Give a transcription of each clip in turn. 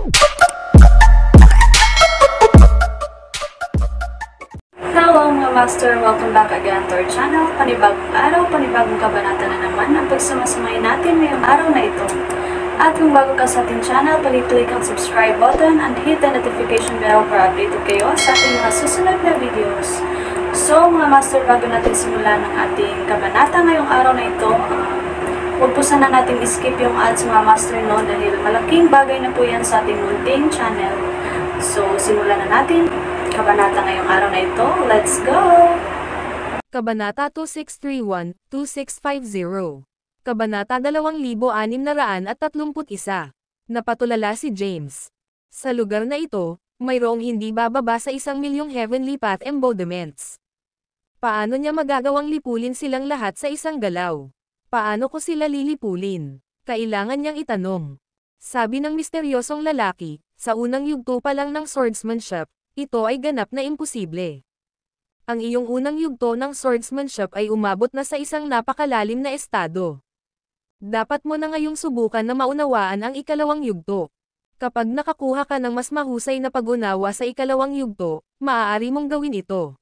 Hello mga master! Welcome back again to our channel. Panibagong araw, panibagong kabanata na naman ang pagsumasumay natin ngayong araw na ito. At kung bago ka sa ating channel, pag-click ang subscribe button and hit the notification bell para updated kayo sa ating mga susunod na videos. So mga master, bago natin simulan ang ating kabanata ngayong araw na ito, huwag po sana natin skip yung ads mga master, no, dahil malaking bagay na po yan sa ating munting channel. So simulan na natin kabanata ngayong araw na ito. Let's go! Kabanata 2631-2650. Kabanata 2631. Napatulala si James. Sa lugar na ito, mayroong hindi bababa sa 1,000,000 heavenly path embodiments. Paano niya magagawang lipulin silang lahat sa isang galaw? Paano ko sila lilipulin? Kailangan niyang itanong. Sabi ng misteryosong lalaki, sa unang yugto pa lang ng swordsmanship, ito ay ganap na imposible. Ang iyong unang yugto ng swordsmanship ay umabot na sa isang napakalalim na estado. Dapat mo na ngayong subukan na maunawaan ang ikalawang yugto. Kapag nakakuha ka ng mas mahusay na pag-unawa sa ikalawang yugto, maaari mong gawin ito.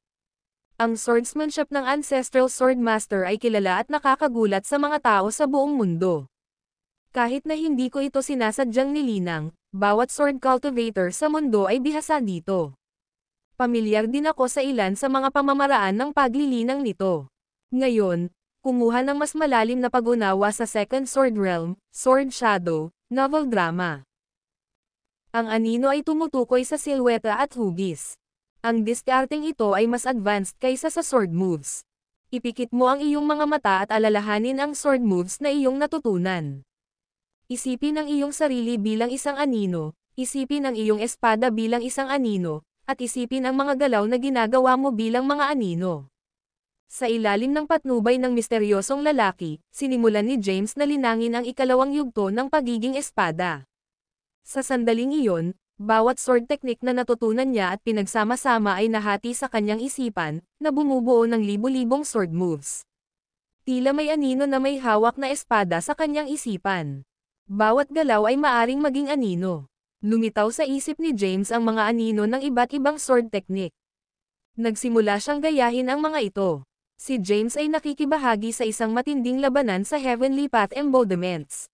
Ang swordsmanship ng Ancestral Swordmaster ay kilala at nakakagulat sa mga tao sa buong mundo. Kahit na hindi ko ito sinasadyang nilinang, bawat sword cultivator sa mundo ay bihasa dito. Pamilyar din ako sa ilan sa mga pamamaraan ng paglilinang nito. Ngayon, kumuha ng mas malalim na pag-unawa sa Second Sword Realm, Sword Shadow, Novel Drama. Ang anino ay tumutukoy sa silweta at hugis. Ang diskarteng ito ay mas advanced kaysa sa sword moves. Ipikit mo ang iyong mga mata at alalahanin ang sword moves na iyong natutunan. Isipin ang iyong sarili bilang isang anino, isipin ang iyong espada bilang isang anino, at isipin ang mga galaw na ginagawa mo bilang mga anino. Sa ilalim ng patnubay ng misteryosong lalaki, sinimulan ni James na linangin ang ikalawang yugto ng pagiging espada. Sa sandaling iyon, bawat sword technique na natutunan niya at pinagsama-sama ay nahati sa kanyang isipan, na bumubuo ng libu-libong sword moves. Tila may anino na may hawak na espada sa kanyang isipan. Bawat galaw ay maaring maging anino. Lumitaw sa isip ni James ang mga anino ng iba't ibang sword technique. Nagsimula siyang gayahin ang mga ito. Si James ay nakikibahagi sa isang matinding labanan sa heavenly path embodiments.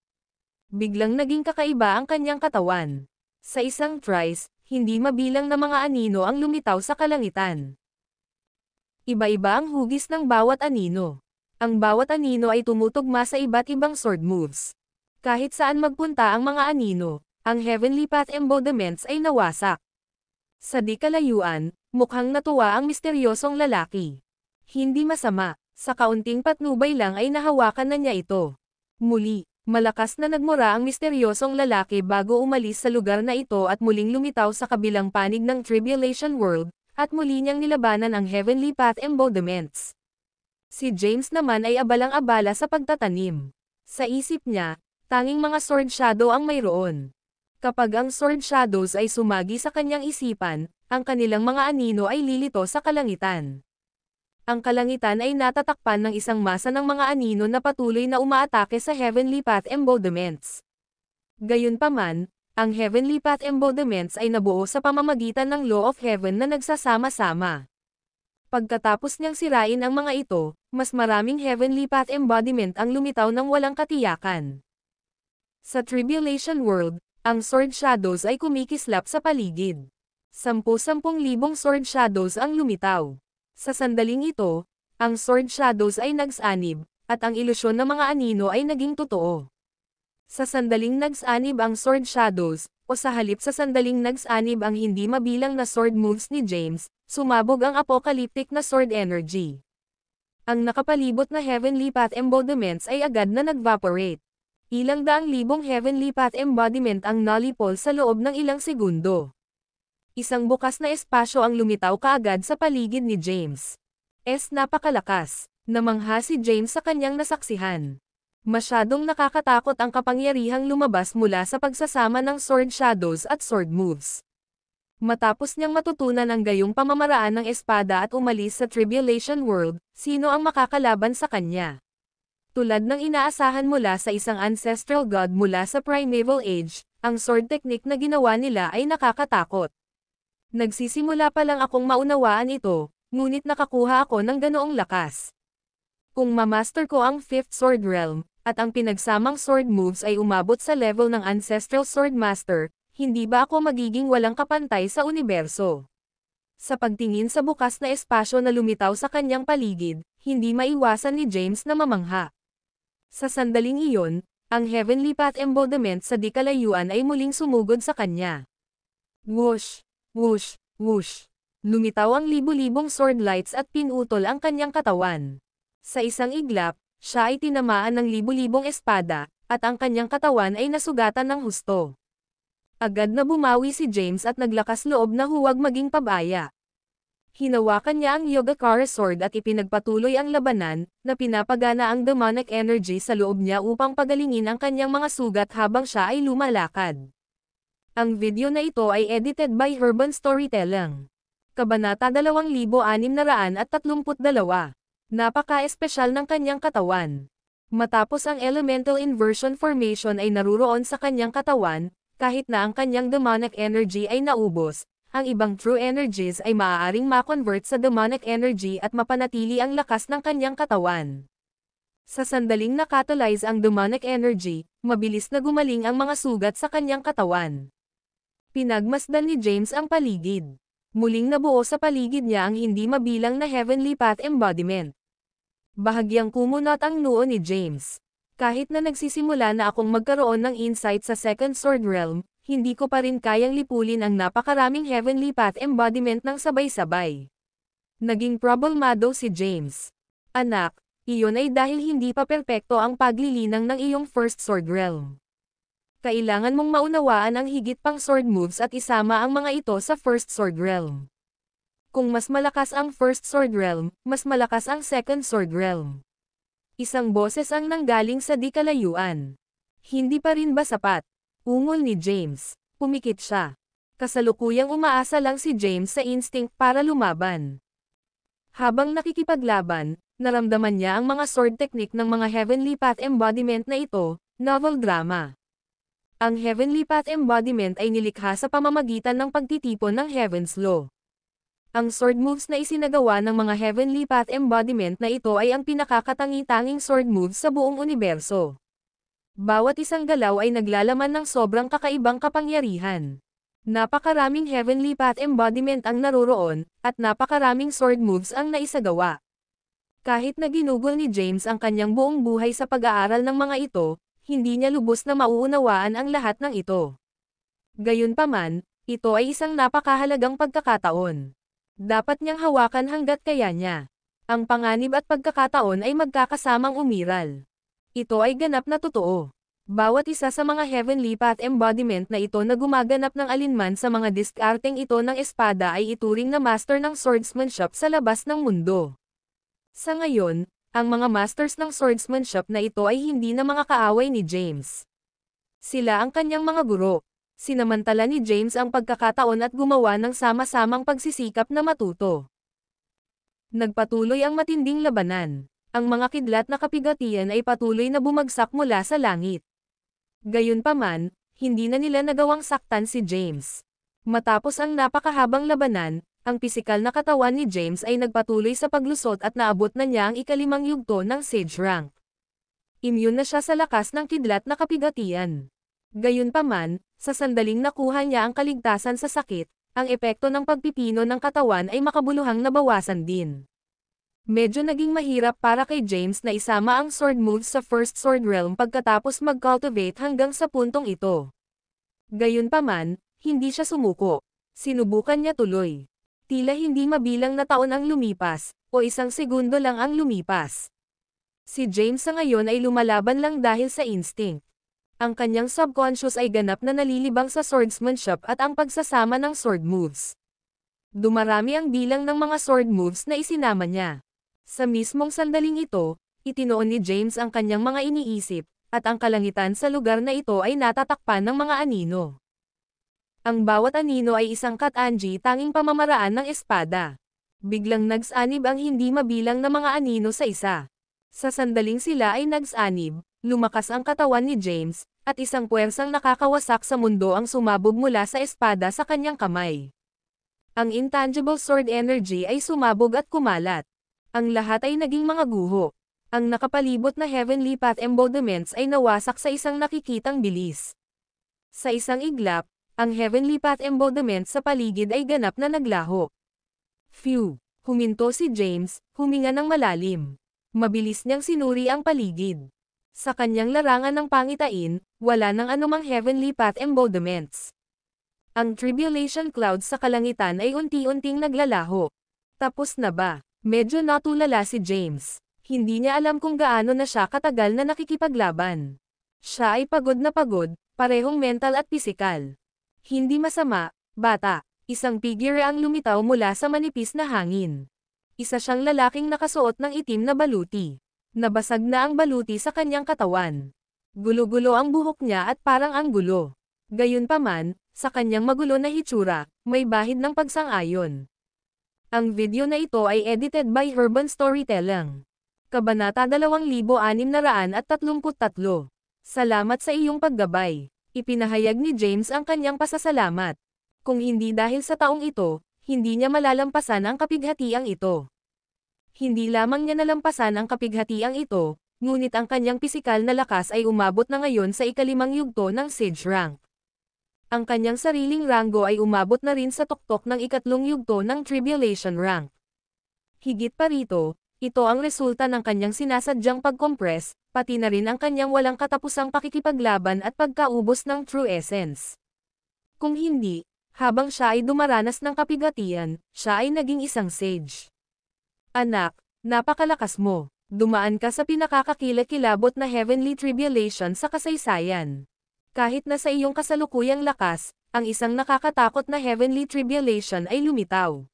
Biglang naging kakaiba ang kanyang katawan. Sa isang tries, hindi mabilang na mga anino ang lumitaw sa kalangitan. Iba-iba ang hugis ng bawat anino. Ang bawat anino ay tumutugma sa iba't ibang sword moves. Kahit saan magpunta ang mga anino, ang heavenly path embodiments ay nawasak. Sa di kalayuan, mukhang natuwa ang misteryosong lalaki. Hindi masama, sa kaunting patnubay lang ay nahawakan na niya ito. Muli, malakas na nagmura ang misteryosong lalaki bago umalis sa lugar na ito at muling lumitaw sa kabilang panig ng Tribulation World, at muli niyang nilabanan ang heavenly path embodiments. Si James naman ay abalang-abala sa pagtatanim. Sa isip niya, tanging mga sword shadow ang mayroon. Kapag ang sword shadows ay sumagi sa kanyang isipan, ang kanilang mga anino ay lilito sa kalangitan. Ang kalangitan ay natatakpan ng isang masa ng mga anino na patuloy na umaatake sa heavenly path embodiments. Gayunpaman, ang heavenly path embodiments ay nabuo sa pamamagitan ng law of heaven na nagsasama-sama. Pagkatapos niyang sirain ang mga ito, mas maraming heavenly path embodiment ang lumitaw ng walang katiyakan. Sa Tribulation World, ang sword shadows ay kumikislap sa paligid. 10,000 sword shadows ang lumitaw. Sa sandaling ito, ang sword shadows ay nagsanib, at ang ilusyon ng mga anino ay naging totoo. Sa sandaling nagsanib ang sword shadows, o sa halip sa sandaling nagsanib ang hindi mabilang na sword moves ni James, sumabog ang apocalyptic na sword energy. Ang nakapalibot na heavenly path embodiments ay agad na nag-vaporate. Ilang daang libong heavenly path embodiment ang nalipol sa loob ng ilang segundo. Isang bukas na espasyo ang lumitaw kaagad sa paligid ni James. Napakalakas. Namangha si James sa kanyang nasaksihan. Masyadong nakakatakot ang kapangyarihang lumabas mula sa pagsasama ng sword shadows at sword moves. Matapos niyang matutunan ang gayong pamamaraan ng espada at umalis sa Tribulation World, sino ang makakalaban sa kanya? Tulad ng inaasahan mula sa isang ancestral god mula sa Primeval Age, Ang sword technique na ginawa nila ay nakakatakot. Nagsisimula pa lang akong maunawaan ito, ngunit nakakuha ako ng ganoong lakas. Kung mamaster ko ang 5th Sword Realm, at ang pinagsamang sword moves ay umabot sa level ng Ancestral Sword Master, hindi ba ako magiging walang kapantay sa universo? Sa pagtingin sa bukas na espasyo na lumitaw sa kanyang paligid, hindi maiwasan ni James na mamangha. Sa sandaling iyon, ang Heavenly Path embodiment sa di-kalayuan ay muling sumugod sa kanya. Whoosh! Whoosh! Whoosh! Lumitaw ang libu-libong sword lights at pinutol ang kanyang katawan. Sa isang iglap, siya ay tinamaan ng libu-libong espada, at ang kanyang katawan ay nasugatan ng husto. Agad na bumawi si James at naglakas loob na huwag maging pabaya. Hinawakan niya ang Yogacara sword at ipinagpatuloy ang labanan, na pinapagana ang demonic energy sa loob niya upang pagalingin ang kanyang mga sugat habang siya ay lumalakad. Ang video na ito ay edited by Urban Storytelling. Kabanata 2632. Napaka-espesyal ng kanyang katawan. Matapos ang elemental inversion formation ay naruroon sa kanyang katawan, kahit na ang kanyang demonic energy ay naubos, ang ibang true energies ay maaaring ma-convert sa demonic energy at mapanatili ang lakas ng kanyang katawan. Sa sandaling nakatalyze ang demonic energy, mabilis na gumaling ang mga sugat sa kanyang katawan. Pinagmasdan ni James ang paligid. Muling nabuo sa paligid niya ang hindi mabilang na Heavenly Path embodiment. Bahagyang kumunat ang noo ni James. Kahit na nagsisimula na akong magkaroon ng insight sa Second Sword Realm, hindi ko pa rin kayang lipulin ang napakaraming Heavenly Path embodiment ng sabay-sabay. Naging problemado si James. Anak, iyon ay dahil hindi pa perpekto ang paglilinang ng iyong First Sword Realm. Kailangan mong maunawaan ang higit pang sword moves at isama ang mga ito sa First Sword Realm. Kung mas malakas ang First Sword Realm, mas malakas ang Second Sword Realm. Isang boses ang nanggaling sa di-kalayuan. Hindi pa rin ba sapat? Ungol ni James. Pumikit siya. Kasalukuyang umaasa lang si James sa instinct para lumaban. Habang nakikipaglaban, naramdaman niya ang mga sword technique ng mga Heavenly Path embodiment na ito, novel drama. Ang Heavenly Path embodiment ay nilikha sa pamamagitan ng pagtitipon ng Heaven's Law. Ang sword moves na isinagawa ng mga Heavenly Path embodiment na ito ay ang pinakakatangi-tanging sword moves sa buong universo. Bawat isang galaw ay naglalaman ng sobrang kakaibang kapangyarihan. Napakaraming Heavenly Path embodiment ang naroroon, at napakaraming sword moves ang naisagawa. Kahit na ginugol ni James ang kanyang buong buhay sa pag-aaral ng mga ito, hindi niya lubos na mauunawaan ang lahat ng ito. Gayunpaman, ito ay isang napakahalagang pagkakataon. Dapat niyang hawakan hanggat kaya niya. Ang panganib at pagkakataon ay magkakasamang umiral. Ito ay ganap na totoo. Bawat isa sa mga Heavenly Path embodiment na ito na gumaganap ng alinman sa mga diskarteng ito ng espada ay ituring na master ng swordsmanship sa labas ng mundo. Sa ngayon, ang mga masters ng swordsmanship na ito ay hindi na mga kaaway ni James. Sila ang kanyang mga guro. Sinamantala ni James ang pagkakataon at gumawa ng sama-samang pagsisikap na matuto. Nagpatuloy ang matinding labanan. Ang mga kidlat na kapigatian ay patuloy na bumagsak mula sa langit. Gayunpaman, hindi na nila nagawang saktan si James. Matapos ang napakahabang labanan, ang pisikal na katawan ni James ay nagpatuloy sa paglusot at naabot na niya ang ikalimang yugto ng Sage Rank. Immune na siya sa lakas ng kidlat na kapigatian. Gayunpaman, sa sandaling nakuha niya ang kaligtasan sa sakit, ang epekto ng pagpipino ng katawan ay makabuluhang nabawasan din. Medyo naging mahirap para kay James na isama ang sword moves sa First Sword Realm pagkatapos mag-cultivate hanggang sa puntong ito. Gayunpaman, hindi siya sumuko. Sinubukan niya tuloy. Tila hindi mabilang na taon ang lumipas, o isang segundo lang ang lumipas. Si James sa ngayon ay lumalaban lang dahil sa instinct. Ang kanyang subconscious ay ganap na nalilibang sa swordsmanship at ang pagsasama ng sword moves. Dumarami ang bilang ng mga sword moves na isinama niya. Sa mismong sandaling ito, itinoon ni James ang kanyang mga iniisip, at ang kalangitan sa lugar na ito ay natatakpan ng mga anino. Ang bawat anino ay isang katanji tanging pamamaraan ng espada. Biglang nagsanib ang hindi mabilang na mga anino sa isa. Sa sandaling sila ay nagsanib, lumakas ang katawan ni James, at isang puwersang nakakawasak sa mundo ang sumabog mula sa espada sa kanyang kamay. Ang intangible sword energy ay sumabog at kumalat. Ang lahat ay naging mga guho. Ang nakapalibot na heavenly path embodiments ay nawasak sa isang nakikitang bilis. Sa isang iglap, ang heavenly path embodiment sa paligid ay ganap na naglaho. Phew! Huminto si James, huminga ng malalim. Mabilis niyang sinuri ang paligid. Sa kanyang larangan ng pangitain, wala nang anumang heavenly path embodiments. Ang tribulation clouds sa kalangitan ay unti-unting naglalaho. Tapos na ba? Medyo natulala si James. Hindi niya alam kung gaano na siya katagal na nakikipaglaban. Siya ay pagod na pagod, parehong mental at pisikal. Hindi masama, bata. Isang figure ang lumitaw mula sa manipis na hangin. Isa siyang lalaking nakasuot ng itim na baluti. Nabasag na ang baluti sa kanyang katawan. Gulo-gulo ang buhok niya at parang ang gulo. Gayunpaman, sa kanyang magulo na hitsura, may bahid ng pagsang-ayon. Ang video na ito ay edited by Urban Storytelling. Kabanata 2633. Salamat sa iyong paggabay. Ipinahayag ni James ang kanyang pasasalamat. Kung hindi dahil sa taong ito, hindi niya malalampasan ang kapighatiang ito. Hindi lamang niya nalampasan ang kapighatiang ito, ngunit ang kanyang pisikal na lakas ay umabot na ngayon sa ikalimang yugto ng Sage rank. Ang kanyang sariling ranggo ay umabot na rin sa tuktok ng ikatlong yugto ng Tribulation rank. Higit pa rito, ito ang resulta ng kanyang sinasadyang pag-compress, pati na rin ang kanyang walang katapusang pakikipaglaban at pagkaubos ng True Essence. Kung hindi, habang siya ay dumaranas ng kapighatian, siya ay naging isang sage. Anak, napakalakas mo. Dumaan ka sa pinakakakilakilabot na heavenly tribulation sa kasaysayan. Kahit na sa iyong kasalukuyang lakas, ang isang nakakatakot na heavenly tribulation ay lumitaw.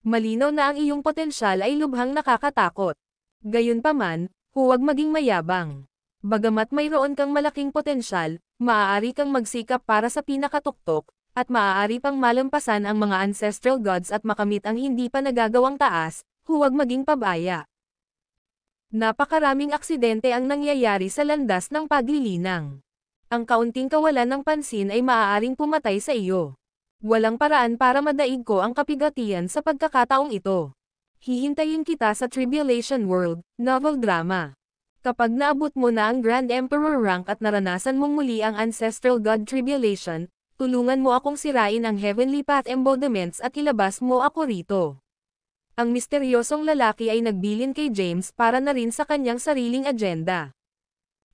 Malinaw na ang iyong potensyal ay lubhang nakakatakot. Gayunpaman, huwag maging mayabang. Bagamat mayroon kang malaking potensyal, maaari kang magsikap para sa pinakatuktok, at maaari pang malampasan ang mga ancestral gods at makamit ang hindi pa nagagawang taas, huwag maging pabaya. Napakaraming aksidente ang nangyayari sa landas ng paglilinang. Ang kaunting kawalan ng pansin ay maaaring pumatay sa iyo. Walang paraan para madaig ko ang kapighatian sa pagkakataong ito. Hihintayin kita sa Tribulation World, novel drama. Kapag naabot mo na ang Grand Emperor rank at naranasan mong muli ang Ancestral God Tribulation, tulungan mo akong sirain ang Heavenly Path embodiments at ilabas mo ako rito. Ang misteryosong lalaki ay nagbilin kay James para na rin sa kanyang sariling agenda.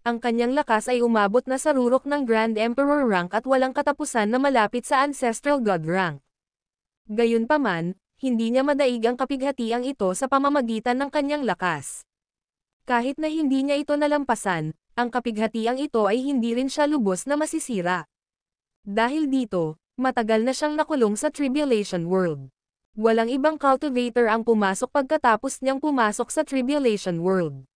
Ang kanyang lakas ay umabot na sa rurok ng Grand Emperor rank at walang katapusan na malapit sa Ancestral God rank. Gayunpaman, hindi niya madaig ang kapighatiang ito sa pamamagitan ng kanyang lakas. Kahit na hindi niya ito nalampasan, ang kapighatiang ito ay hindi rin siya lubos na masisira. Dahil dito, matagal na siyang nakulong sa Tribulation World. Walang ibang cultivator ang pumasok pagkatapos niyang pumasok sa Tribulation World.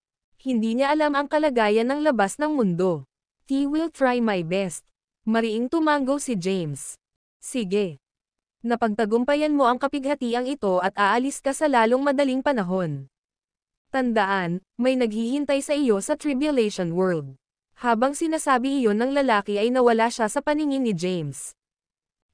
Hindi niya alam ang kalagayan ng labas ng mundo. I will try my best. Mariing tumanggo si James. Sige. Napagtagumpayan mo ang kapighatiang ito at aalis ka sa lalong madaling panahon. Tandaan, may naghihintay sa iyo sa Tribulation World. Habang sinasabi iyon ng lalaki ay nawala siya sa paningin ni James.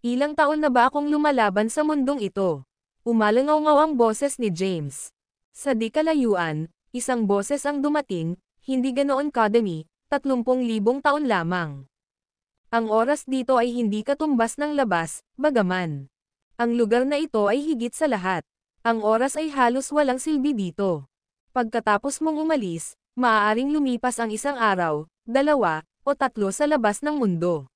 Ilang taon na ba akong lumalaban sa mundong ito? Umalangaw-ngaw ang boses ni James. Sa di kalayuan, isang boses ang dumating, hindi ganoon kadami, 30,000 taon lamang. Ang oras dito ay hindi katumbas ng labas, bagaman. Ang lugar na ito ay higit sa lahat. Ang oras ay halos walang silbi dito. Pagkatapos mong umalis, maaaring lumipas ang isang araw, 2, o 3 sa labas ng mundo.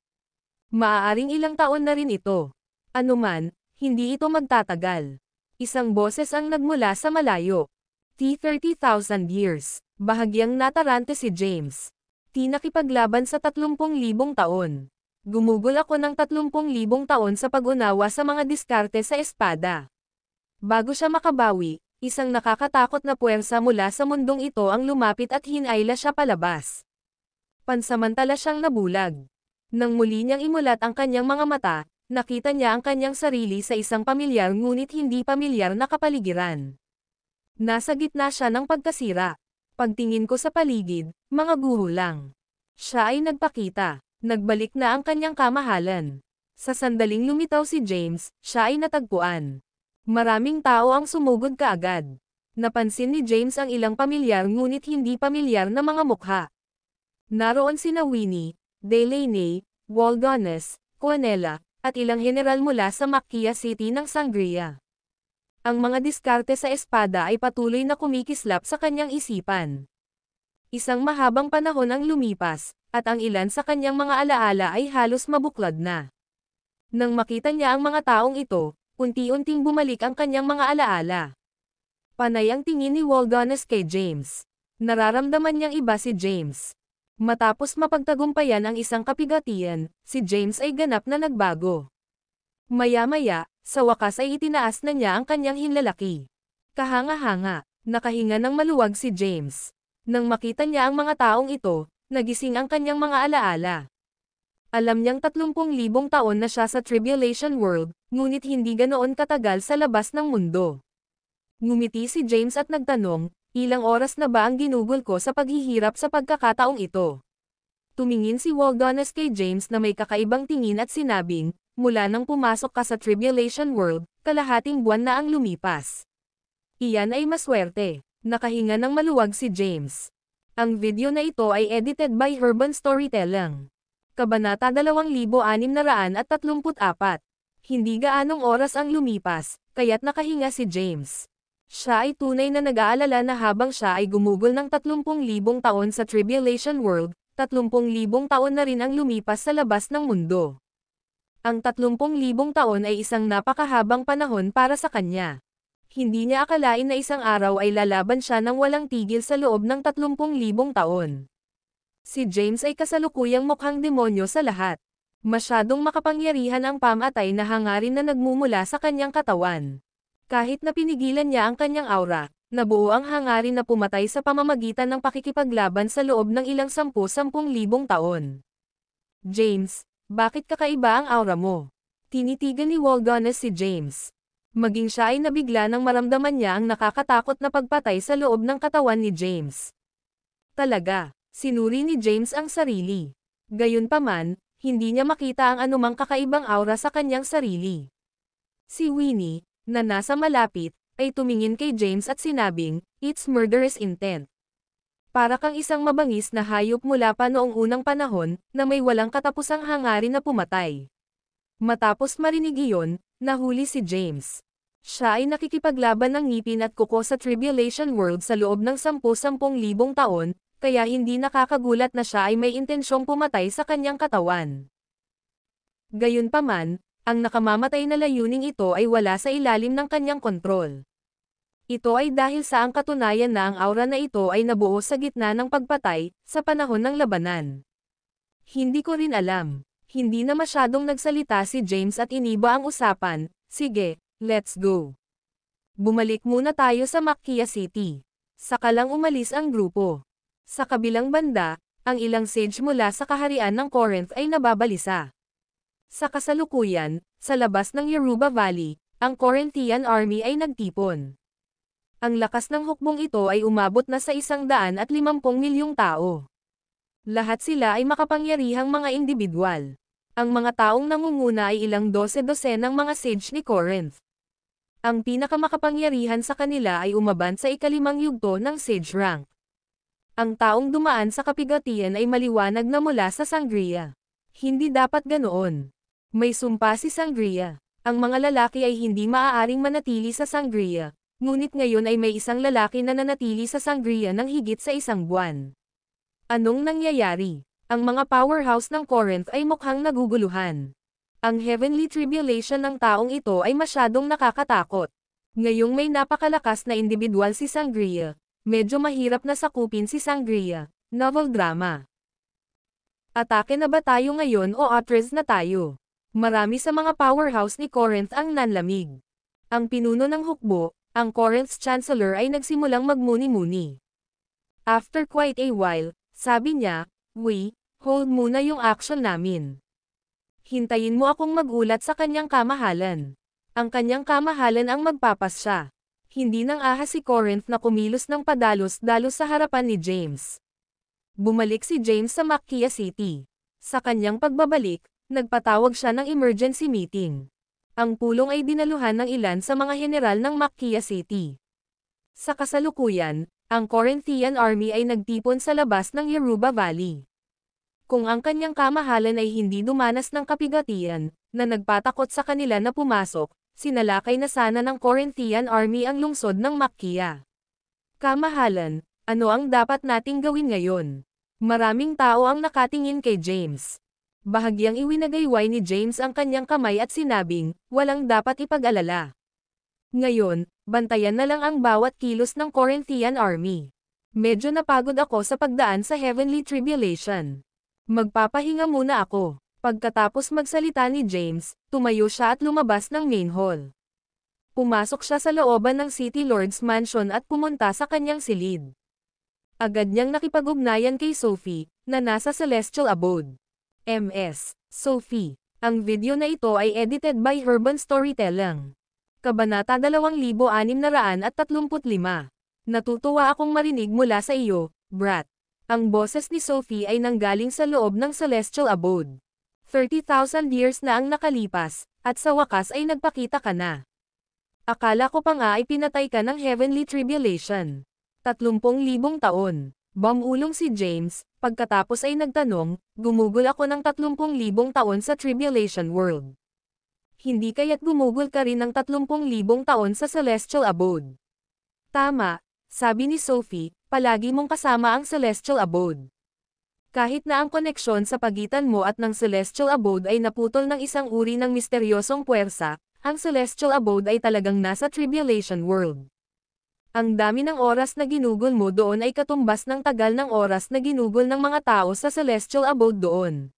Maaaring ilang taon na rin ito. Anuman, hindi ito magtatagal. Isang boses ang nagmula sa malayo. 30,000 years. Bahagyang natarante si James. Nakipaglaban sa 30,000 taon. Gumugol ako ng 30,000 taon sa pag-unawa sa mga diskarte sa espada. Bago siya makabawi, isang nakakatakot na puwersa mula sa mundong ito ang lumapit at hinayla siya palabas. Pansamantala siyang nabulag. Nang muli niyang imulat ang kanyang mga mata, nakita niya ang kanyang sarili sa isang pamilyar ngunit hindi pamilyar na kapaligiran. Nasa gitna siya ng pagkasira. Pagtingin ko sa paligid, mga guho lang. Siya ay nagpakita. Nagbalik na ang kanyang kamahalan. Sa sandaling lumitaw si James, siya ay natagpuan. Maraming tao ang sumugod kaagad. Napansin ni James ang ilang pamilyar ngunit hindi pamilyar na mga mukha. Naroon sina Winnie, Delaney, Waldones, Coanella, at ilang general mula sa Macchia City ng Sangria. Ang mga diskarte sa espada ay patuloy na kumikislap sa kanyang isipan. Isang mahabang panahon ang lumipas, at ang ilan sa kanyang mga alaala ay halos mabuklad na. Nang makita niya ang mga taong ito, unti-unting bumalik ang kanyang mga alaala. Panay ang tingin ni Waldones kay James. Nararamdaman niyang iba si James. Matapos mapagtagumpayan ang isang kapigatian, si James ay ganap na nagbago. Maya-maya, sa wakas ay itinaas na niya ang kanyang hinlalaki. Kahanga-hanga, nakahinga ng maluwag si James. Nang makita niya ang mga taong ito, nagising ang kanyang mga alaala. Alam niyang 30,000 taon na siya sa Tribulation World, ngunit hindi ganoon katagal sa labas ng mundo. Ngumiti si James at nagtanong, ilang oras na ba ang ginugol ko sa paghihirap sa pagkakataong ito? Tumingin si Waldones kay James na may kakaibang tingin at sinabing, mula nang pumasok ka sa Tribulation World, kalahating buwan na ang lumipas. Iyan ay maswerte. Nakahinga ng maluwag si James. Ang video na ito ay edited by Urban Storytelling. Kabanata 2634. Hindi gaanong oras ang lumipas, kaya't nakahinga si James. Siya ay tunay na nag-aalala na habang siya ay gumugol ng 30,000 taon sa Tribulation World, 30,000 taon na rin ang lumipas sa labas ng mundo. Ang 30,000 taon ay isang napakahabang panahon para sa kanya. Hindi niya akalain na isang araw ay lalaban siya ng walang tigil sa loob ng 30,000 taon. Si James ay kasalukuyang mukhang demonyo sa lahat. Masyadong makapangyarihan ang pamatay na hangarin na nagmumula sa kanyang katawan. Kahit na pinigilan niya ang kanyang aura, nabuo ang hangarin na pumatay sa pamamagitan ng pakikipaglaban sa loob ng ilang 10,000 taon. James, bakit kakaiba ang aura mo? Tinitigan ni Waldones si James. Maging siya ay nabigla nang maramdaman niya ang nakakatakot na pagpatay sa loob ng katawan ni James. Talaga, sinuri ni James ang sarili. Gayunpaman, hindi niya makita ang anumang kakaibang aura sa kanyang sarili. Si Winnie, na nasa malapit, ay tumingin kay James at sinabing, "It's murderous intent." Para kang isang mabangis na hayop mula pa noong unang panahon, na may walang katapusang hangarin na pumatay. Matapos marinig iyon, nahuli si James. Siya ay nakikipaglaban ng ngipin at kuko sa Tribulation World sa loob ng 10,000 taon, kaya hindi nakakagulat na siya ay may intensyong pumatay sa kanyang katawan. Gayunpaman, ang nakamamatay na layuning ito ay wala sa ilalim ng kanyang kontrol. Ito ay dahil sa ang katunayan na ang aura na ito ay nabuo sa gitna ng pagpatay, sa panahon ng labanan. Hindi ko rin alam. Hindi na masyadong nagsalita si James at iniba ang usapan, "Sige, let's go." Bumalik muna tayo sa Macchia City. Saka lang umalis ang grupo. Sa kabilang banda, ang ilang sage mula sa kaharian ng Corinth ay nababalisa. Sa kasalukuyan, sa labas ng Yoruba Valley, ang Corinthian army ay nagtipon. Ang lakas ng hukbong ito ay umabot na sa 150 milyong tao. Lahat sila ay makapangyarihang mga individual. Ang mga taong nangunguna ay ilang dose-dosenang mga sage ni Corinth. Ang pinakamakapangyarihan sa kanila ay umaban sa ikalimang yugto ng sage rank. Ang taong dumaan sa kapigatian ay maliwanag na mula sa Sangria. Hindi dapat ganoon. May sumpa si Sangria. Ang mga lalaki ay hindi maaaring manatili sa Sangria, ngunit ngayon ay may isang lalaki na nanatili sa Sangria ng higit sa 1 buwan. Anong nangyayari? Ang mga powerhouse ng Corinth ay mukhang naguguluhan. Ang heavenly tribulation ng taong ito ay masyadong nakakatakot. Ngayong may napakalakas na individual si Sangria, medyo mahirap na sakupin si Sangria. Novel drama. Atake na ba tayo ngayon o atres na tayo? Marami sa mga powerhouse ni Corinth ang nanlamig. Ang pinuno ng hukbo, ang Corinth's Chancellor ay nagsimulang magmuni-muni. After quite a while, sabi niya, "We, hold muna yung action namin. Hintayin mo akong magulat sa kanyang kamahalan." Ang kanyang kamahalan ang magpapasya. Hindi nang ahas si Corinth na kumilos ng padalos-dalos sa harapan ni James. Bumalik si James sa Macchia City. Sa kanyang pagbabalik, nagpatawag siya ng emergency meeting. Ang pulong ay dinaluhan ng ilan sa mga general ng Macchia City. Sa kasalukuyan, ang Corinthian Army ay nagtipon sa labas ng Yoruba Valley. Kung ang kanyang kamahalan ay hindi dumanas ng kapigatian, na nagpatakot sa kanila na pumasok, sinalakay na sana ng Corinthian Army ang lungsod ng Macchia. Kamahalan, ano ang dapat nating gawin ngayon? Maraming tao ang nakatingin kay James. Bahagyang iwinagayway ni James ang kanyang kamay at sinabing, walang dapat ipag-alala. Ngayon, bantayan na lang ang bawat kilos ng Corinthian Army. Medyo napagod ako sa pagdaan sa Heavenly Tribulation. Magpapahinga muna ako. Pagkatapos magsalita ni James, tumayo siya at lumabas ng main hall. Pumasok siya sa looban ng City Lord's Mansion at pumunta sa kanyang silid. Agad niyang nakipag-ugnayan kay Sophie, na nasa Celestial Abode. MS. Sophie. Ang video na ito ay edited by Urban Storytelling. Kabanata 2635. Natutuwa akong marinig mula sa iyo, Brat. Ang boses ni Sophie ay nanggaling sa loob ng Celestial Abode. 30,000 years na ang nakalipas, at sa wakas ay nagpakita ka na. Akala ko pa nga ay pinatay ka ng Heavenly Tribulation. 30,000 taon. Bumulong si James, pagkatapos ay nagtanong, gumugol ako ng 30,000 taon sa Tribulation World. Hindi kaya't gumugol ka rin ng 30,000 taon sa Celestial Abode. Tama, sabi ni Sophie, palagi mong kasama ang Celestial Abode. Kahit na ang koneksyon sa pagitan mo at ng Celestial Abode ay naputol ng isang uri ng misteryosong puwersa, ang Celestial Abode ay talagang nasa Tribulation World. Ang dami ng oras na ginugol mo doon ay katumbas ng tagal ng oras na ginugol ng mga tao sa Celestial Abode doon.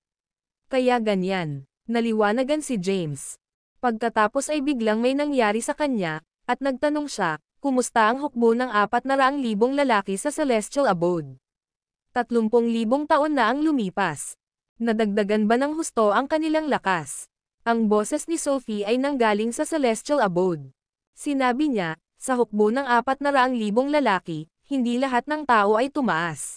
Kaya ganyan, naliwanagan si James. Pagkatapos ay biglang may nangyari sa kanya, at nagtanong siya, kumusta ang hukbo ng 400,000 lalaki sa Celestial Abode? 30,000 taon na ang lumipas. Nadagdagan ba ng husto ang kanilang lakas? Ang boses ni Sophie ay nanggaling sa Celestial Abode. Sinabi niya, sa hukbo ng 400,000 lalaki, hindi lahat ng tao ay tumaas.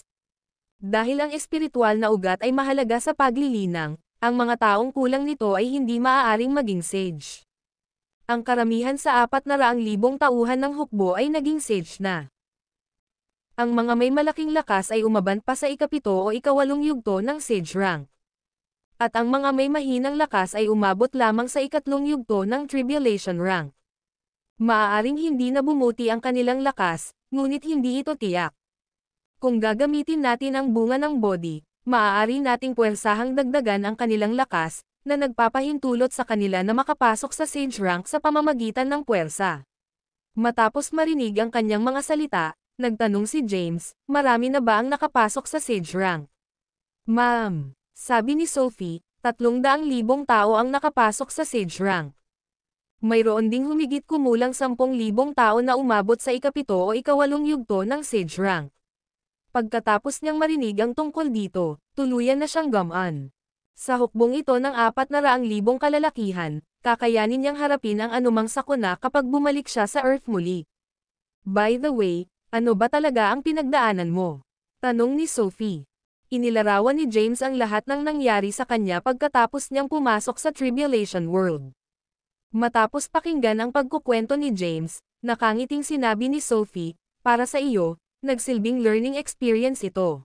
Dahil ang espiritual na ugat ay mahalaga sa paglilinang, ang mga taong kulang nito ay hindi maaaring maging sage. Ang karamihan sa 400,000 tauhan ng hukbo ay naging sage na. Ang mga may malaking lakas ay umabant pa sa ika-7 o ika-8 yugto ng sage rank. At ang mga may mahinang lakas ay umabot lamang sa ika-3 yugto ng tribulation rank. Maaaring hindi na bumuti ang kanilang lakas, ngunit hindi ito tiyak. Kung gagamitin natin ang bunga ng body, maaari nating puwersahang dagdagan ang kanilang lakas, na nagpapahintulot sa kanila na makapasok sa sage rank sa pamamagitan ng puwersa. Matapos marinig ang kanyang mga salita, nagtanong si James, marami na ba ang nakapasok sa sage rank? Ma'am, sabi ni Sophie, 300,000 tao ang nakapasok sa sage rank. Mayroon ding humigit kumulang 10,000 tao na umabot sa ika-7 o ika-8 yugto ng sage rank. Pagkatapos niyang marinig ang tungkol dito, tuluyan na siyang gamaan. Sa hukbong ito ng 400,000 kalalakihan, kakayanin niyang harapin ang anumang sakuna kapag bumalik siya sa Earth muli. By the way, ano ba talaga ang pinagdaanan mo? Tanong ni Sophie. Inilarawan ni James ang lahat ng nangyari sa kanya pagkatapos niyang pumasok sa Tribulation World. Matapos pakinggan ang pagkukwento ni James, nakangiting sinabi ni Sophie, para sa iyo, nagsilbing learning experience ito.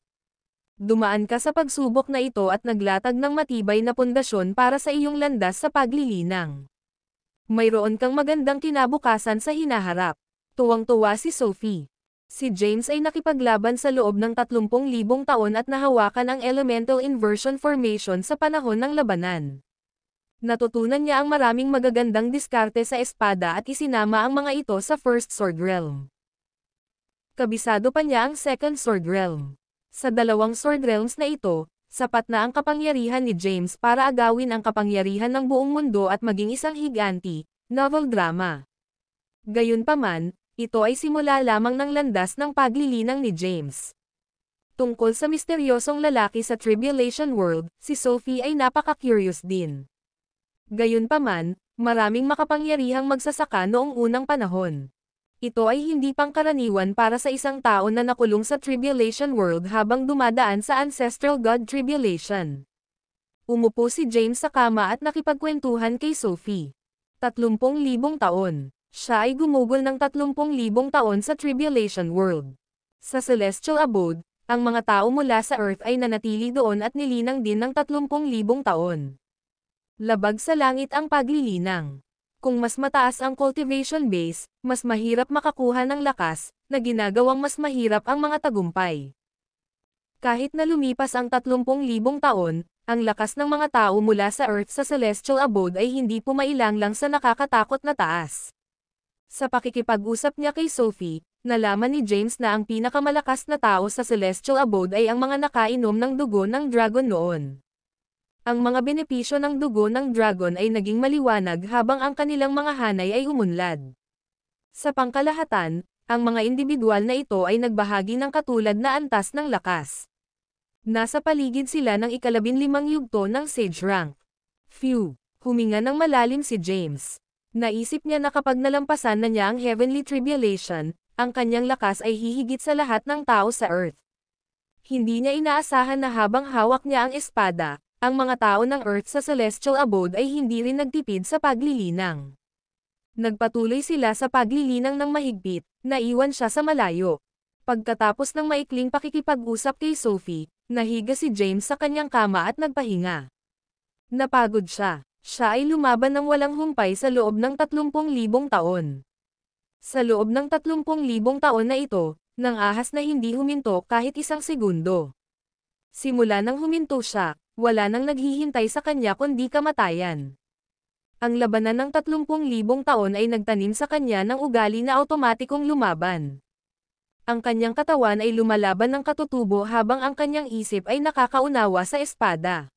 Dumaan ka sa pagsubok na ito at naglatag ng matibay na pundasyon para sa iyong landas sa paglilinang. Mayroon kang magandang kinabukasan sa hinaharap. Tuwang-tuwa si Sophie. Si James ay nakipaglaban sa loob ng 30,000 taon at nahawakan ang elemental inversion formation sa panahon ng labanan. Natutunan niya ang maraming magagandang diskarte sa espada at isinama ang mga ito sa First Sword Realm. Kabisado pa niya ang Second Sword Realm. Sa dalawang Sword Realms na ito, sapat na ang kapangyarihan ni James para agawin ang kapangyarihan ng buong mundo at maging isang higanti, novel drama. Gayunpaman, ito ay simula lamang ng landas ng paglilinang ni James. Tungkol sa misteryosong lalaki sa Tribulation World, si Sophie ay napaka-curious din. Gayunpaman, maraming makapangyarihang magsasaka noong unang panahon. Ito ay hindi pangkaraniwan para sa isang tao na nakulong sa Tribulation World habang dumadaan sa Ancestral God Tribulation. Umupo si James sa kama at nakipagkwentuhan kay Sophie. 30,000 taon. Siya ay gumugol ng 30,000 taon sa Tribulation World. Sa Celestial Abode, ang mga tao mula sa Earth ay nanatili doon at nilinang din ng 30,000 taon. Labag sa langit ang paglilinang. Kung mas mataas ang cultivation base, mas mahirap makakuha ng lakas, na ginagawang mas mahirap ang mga tagumpay. Kahit na lumipas ang 30,000 taon, ang lakas ng mga tao mula sa Earth sa Celestial Abode ay hindi pumailang lang sa nakakatakot na taas. Sa pakikipag-usap niya kay Sophie, nalaman ni James na ang pinakamalakas na tao sa Celestial Abode ay ang mga nakainom ng dugo ng dragon noon. Ang mga benepisyo ng dugo ng dragon ay naging maliwanag habang ang kanilang mga hanay ay umunlad. Sa pangkalahatan, ang mga individual na ito ay nagbahagi ng katulad na antas ng lakas. Nasa paligid sila ng ika-15 yugto ng Sage Rank. Phew! Huminga ng malalim si James. Naisip niya na kapag nalampasan na niya ang Heavenly Tribulation, ang kanyang lakas ay hihigit sa lahat ng tao sa Earth. Hindi niya inaasahan na habang hawak niya ang espada, ang mga tao ng Earth sa Celestial Abode ay hindi rin nagtipid sa paglilinang. Nagpatuloy sila sa paglilinang ng mahigpit, naiwan siya sa malayo. Pagkatapos ng maikling pakikipag-usap kay Sophie, nahiga si James sa kanyang kama at nagpahinga. Napagod siya. Siya ay lumaban ng walang humpay sa loob ng 30,000 taon. Sa loob ng 30,000 taon na ito, nang ahas na hindi huminto kahit isang segundo. Simula nang huminto siya, wala nang naghihintay sa kanya kundi kamatayan. Ang labanan ng 30,000 taon ay nagtanim sa kanya ng ugali na automatikong lumaban. Ang kanyang katawan ay lumalaban ng katutubo habang ang kanyang isip ay nakakaunawa sa espada.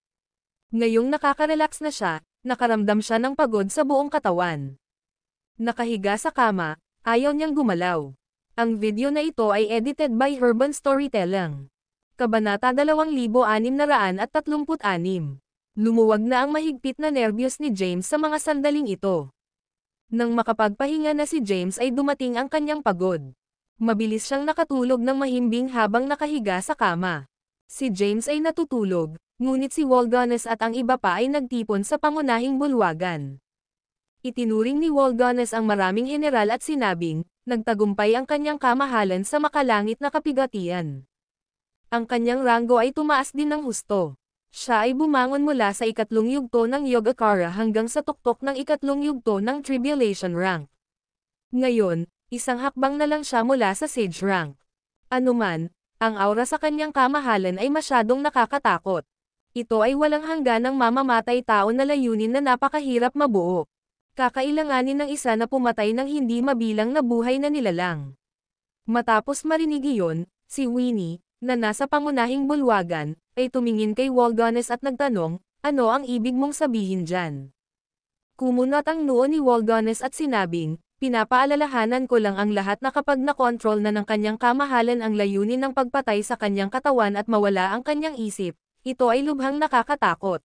Ngayong nakaka-relax na siya, nakaramdam siya ng pagod sa buong katawan. Nakahiga sa kama, ayaw niyang gumalaw. Ang video na ito ay edited by Urban Storytelling. Kabanata 2636. Lumuwag na ang mahigpit na nerbiyos ni James sa mga sandaling ito. Nang makapagpahinga na si James ay dumating ang kanyang pagod. Mabilis siyang nakatulog ng mahimbing habang nakahiga sa kama. Si James ay natutulog, ngunit si Walgones at ang iba pa ay nagtipon sa pangunahing bulwagan. Itinuring ni Walgones ang maraming general at sinabing, nagtagumpay ang kanyang kamahalan sa makalangit na kapigatian. Ang kanyang ranggo ay tumaas din ng husto. Siya ay bumangon mula sa ikatlong yugto ng Yogacara hanggang sa tuktok ng ikatlong yugto ng Tribulation Rank. Ngayon, isang hakbang na lang siya mula sa Sage Rank. Anuman, ang aura sa kanyang kamahalan ay masyadong nakakatakot. Ito ay walang hangganang mamamatay tao na layunin na napakahirap mabuo. Kakailanganin ng isa na pumatay ng hindi mabilang na buhay na nilalang. Matapos marinig iyon, si Winnie, na nasa pangunahing bulwagan, ay tumingin kay Walgones at nagtanong, ano ang ibig mong sabihin dyan? Kumunot ang noo ni Walgones at sinabing, pinapaalalahanan ko lang ang lahat na kapag nakontrol na ng kanyang kamahalan ang layunin ng pagpatay sa kanyang katawan at mawala ang kanyang isip, ito ay lubhang nakakatakot.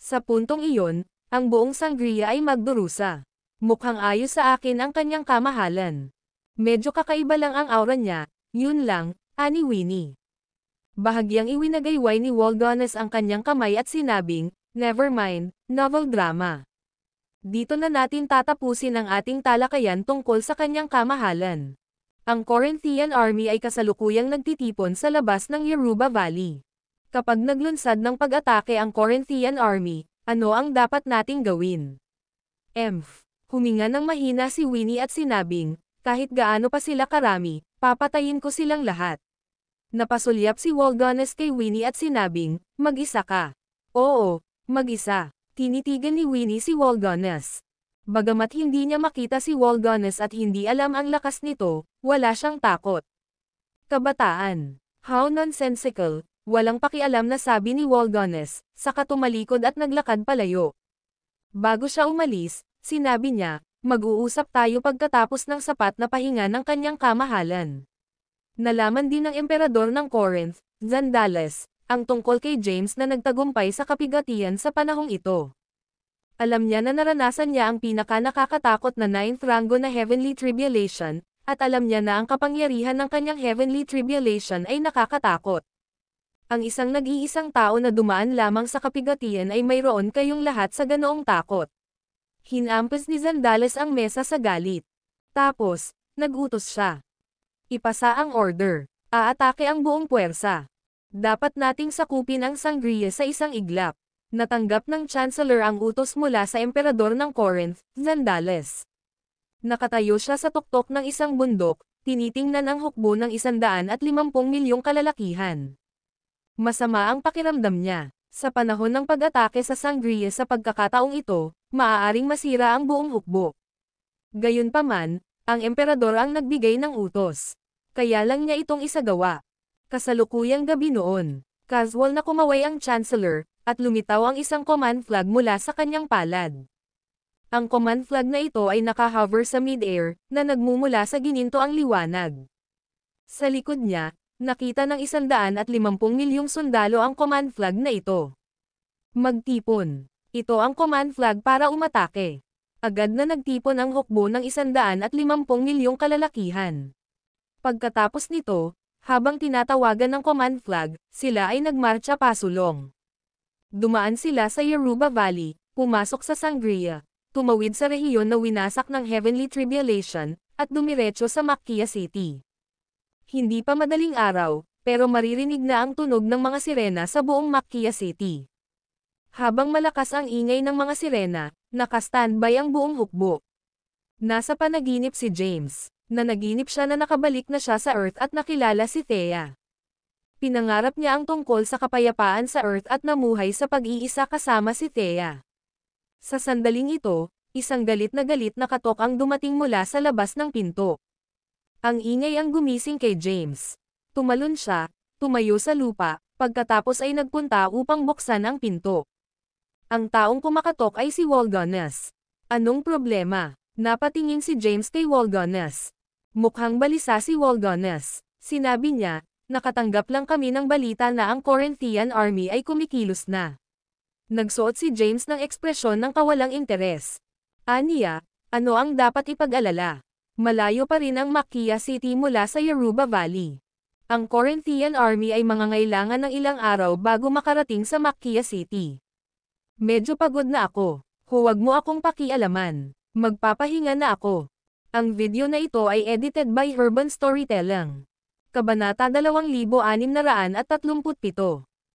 Sa puntong iyon, ang buong sangria ay magdurusa. Mukhang ayos sa akin ang kanyang kamahalan. Medyo kakaiba lang ang aura niya, yun lang, ani Winnie. Bahagyang iwinagayway ni Walgones ang kanyang kamay at sinabing, never mind, novel drama. Dito na natin tatapusin ang ating talakayan tungkol sa kanyang kamahalan. Ang Corinthian Army ay kasalukuyang nagtitipon sa labas ng Yoruba Valley. Kapag naglunsad ng pag-atake ang Corinthian Army, ano ang dapat nating gawin? Huminga ng mahina si Winnie at sinabing, kahit gaano pa sila karami, papatayin ko silang lahat. Napasulyap si Walgones kay Winnie at sinabing, mag-isa ka. Oo, mag-isa. Tinitigan ni Winnie si Walgones. Bagamat hindi niya makita si Walgones at hindi alam ang lakas nito, wala siyang takot. Kabataan. How nonsensical, walang pakialam na sabi ni Walgones, saka tumalikod at naglakad palayo. Bago siya umalis, sinabi niya, mag-uusap tayo pagkatapos ng sapat na pahinga ng kanyang kamahalan. Nalaman din ng emperador ng Corinth, Zandales, ang tungkol kay James na nagtagumpay sa kapigatian sa panahong ito. Alam niya na naranasan niya ang pinaka-nakakatakot na 9th rango na Heavenly Tribulation, at alam niya na ang kapangyarihan ng kanyang Heavenly Tribulation ay nakakatakot. Ang isang nag-iisang tao na dumaan lamang sa kapigatian ay mayroon kayong lahat sa ganoong takot. Hinampas ni Zandales ang mesa sa galit. Tapos, nagutos siya. Ipasa ang order. Aatake ang buong puwersa. Dapat nating sakupin ang Sangria sa isang iglap. Natanggap ng Chancellor ang utos mula sa Emperador ng Corinth, Zandales. Nakatayo siya sa tuktok ng isang bundok, tinitingnan ang hukbo ng 150 milyong kalalakihan. Masama ang pakiramdam niya. Sa panahon ng pag-atake sa Sangria sa pagkakataong ito, maaaring masira ang buong hukbo. Gayunpaman, ang emperador ang nagbigay ng utos. Kaya lang niya itong isagawa. Kasalukuyang gabi noon, casual na kumaway ang Chancellor, at lumitaw ang isang command flag mula sa kanyang palad. Ang command flag na ito ay nakahover sa mid-air, na nagmumula sa gininto ang liwanag. Sa likod niya, nakita ng 150 milyong sundalo ang command flag na ito. Magtipon. Ito ang command flag para umatake. Agad na nagtipon ang hukbo ng 150 milyong kalalakihan. Pagkatapos nito, habang tinatawagan ng command flag, sila ay nagmarcha pasulong. Dumaan sila sa Yoruba Valley, pumasok sa Sangria, tumawid sa rehiyon na winasak ng Heavenly Tribulation, at dumiretso sa Macchia City. Hindi pa madaling araw, pero maririnig na ang tunog ng mga sirena sa buong Macchia City. Habang malakas ang ingay ng mga sirena, naka-standby ang buong hukbo. Nasa panaginip si James. Nanaginip siya na nakabalik na siya sa Earth at nakilala si Thea. Pinangarap niya ang tungkol sa kapayapaan sa Earth at namuhay sa pag-iisa kasama si Thea. Sa sandaling ito, isang galit na katok ang dumating mula sa labas ng pinto. Ang ingay ang gumising kay James. Tumalon siya, tumayo sa lupa, pagkatapos ay nagpunta upang buksan ang pinto. Ang taong kumakatok ay si Waldones. Anong problema? Napatingin si James kay Waldones. Mukhang balisa si Waldones. Sinabi niya, nakatanggap lang kami ng balita na ang Corinthian Army ay kumikilos na. Nagsuot si James ng ekspresyon ng kawalang interes. Aniya, ano ang dapat ipag-alala? Malayo pa rin ang Macchia City mula sa Yoruba Valley. Ang Corinthian Army ay mangangailangan ng ilang araw bago makarating sa Macchia City. Medyo pagod na ako. Huwag mo akong pakialaman. Magpapahinga na ako. Ang video na ito ay edited by Urban Storytelling. Kabanata 2637.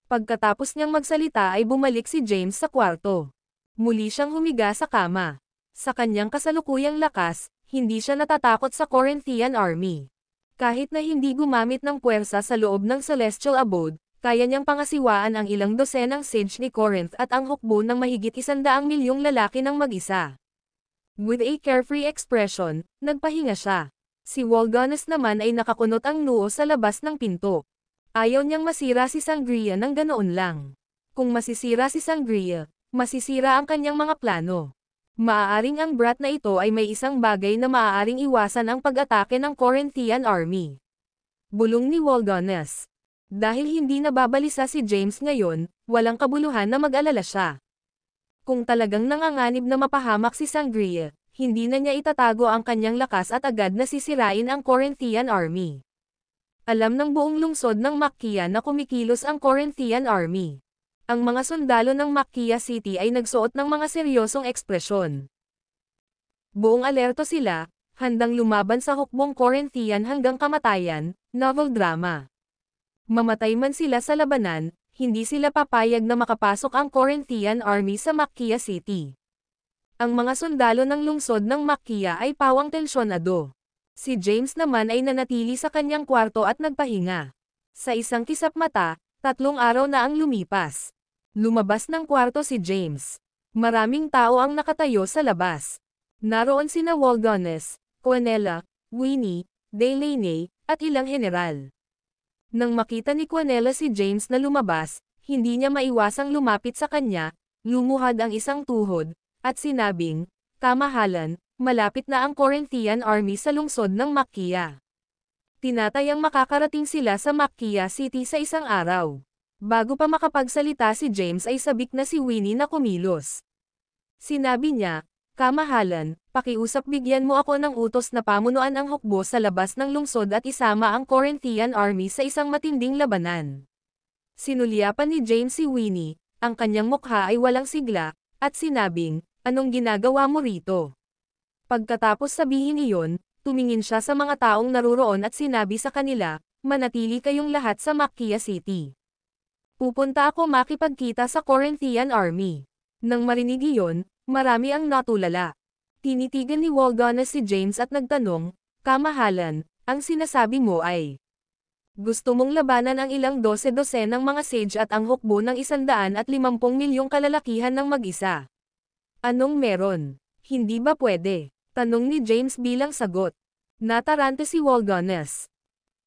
Pagkatapos niyang magsalita ay bumalik si James sa kwarto. Muli siyang humiga sa kama. Sa kanyang kasalukuyang lakas, hindi siya natatakot sa Corinthian Army. Kahit na hindi gumamit ng puwersa sa loob ng Celestial Abode, kaya niyang pangasiwaan ang ilang dosenang siege ni Corinth at ang hukbo ng mahigit 100 milyong lalaki ng mag-isa. With a carefree expression, nagpahinga siya. Si Waldones naman ay nakakunot ang noo sa labas ng pinto. Ayaw niyang masira si Sangria ng ganoon lang. Kung masisira si Sangria, masisira ang kanyang mga plano. Maaaring ang brat na ito ay may isang bagay na maaaring iwasan ang pag-atake ng Corinthian Army. Bulong ni Waldones. Dahil hindi nababalisa si James ngayon, walang kabuluhan na mag-alala siya. Kung talagang nanganganib na mapahamak si Sangria, hindi na niya itatago ang kanyang lakas at agad na sisirain ang Corinthian Army. Alam ng buong lungsod ng Macchia na kumikilos ang Corinthian Army. Ang mga sundalo ng Macchia City ay nagsuot ng mga seryosong ekspresyon. Buong alerto sila, handang lumaban sa hukbong Corinthian hanggang kamatayan, novel drama. Mamatay man sila sa labanan, hindi sila papayag na makapasok ang Corinthian Army sa Macchia City. Ang mga sundalo ng lungsod ng Macchia ay pawang tensyonado. Si James naman ay nanatili sa kanyang kwarto at nagpahinga. Sa isang kisap mata, 3 araw na ang lumipas. Lumabas ng kwarto si James. Maraming tao ang nakatayo sa labas. Naroon sina Waldones, Quanella, Winnie, Delaney, at ilang general. Nang makita ni Quanella si James na lumabas, hindi niya maiwasang lumapit sa kanya, lumuhad ang isang tuhod, at sinabing, "Kamahalan, malapit na ang Corinthian Army sa lungsod ng Macchia. Tinatayang makakarating sila sa Macchia City sa isang araw." Bago pa makapagsalita si James ay sabik na si Winnie na kumilos. Sinabi niya, "Kamahalan, pakiusap bigyan mo ako ng utos na pamunuan ang hukbo sa labas ng lungsod at isama ang Corinthian army sa isang matinding labanan." Sinulyapan ni James si Winnie, ang kanyang mukha ay walang sigla, at sinabing, "Anong ginagawa mo rito?" Pagkatapos sabihin iyon, tumingin siya sa mga taong naruroon at sinabi sa kanila, "Manatili kayong lahat sa Macchia City. Pupunta ako makipagkita sa Corinthian army." Nang marinig iyon, marami ang natulala. Tinitigan ni Waldones si James at nagtanong, "Kamahalan, ang sinasabi mo ay gusto mong labanan ang ilang dose-dosenang mga sage at ang hukbo ng 150 milyong kalalakihan ng mag-isa? Anong meron? Hindi ba pwede?" Tanong ni James bilang sagot. Natarante si Waldones.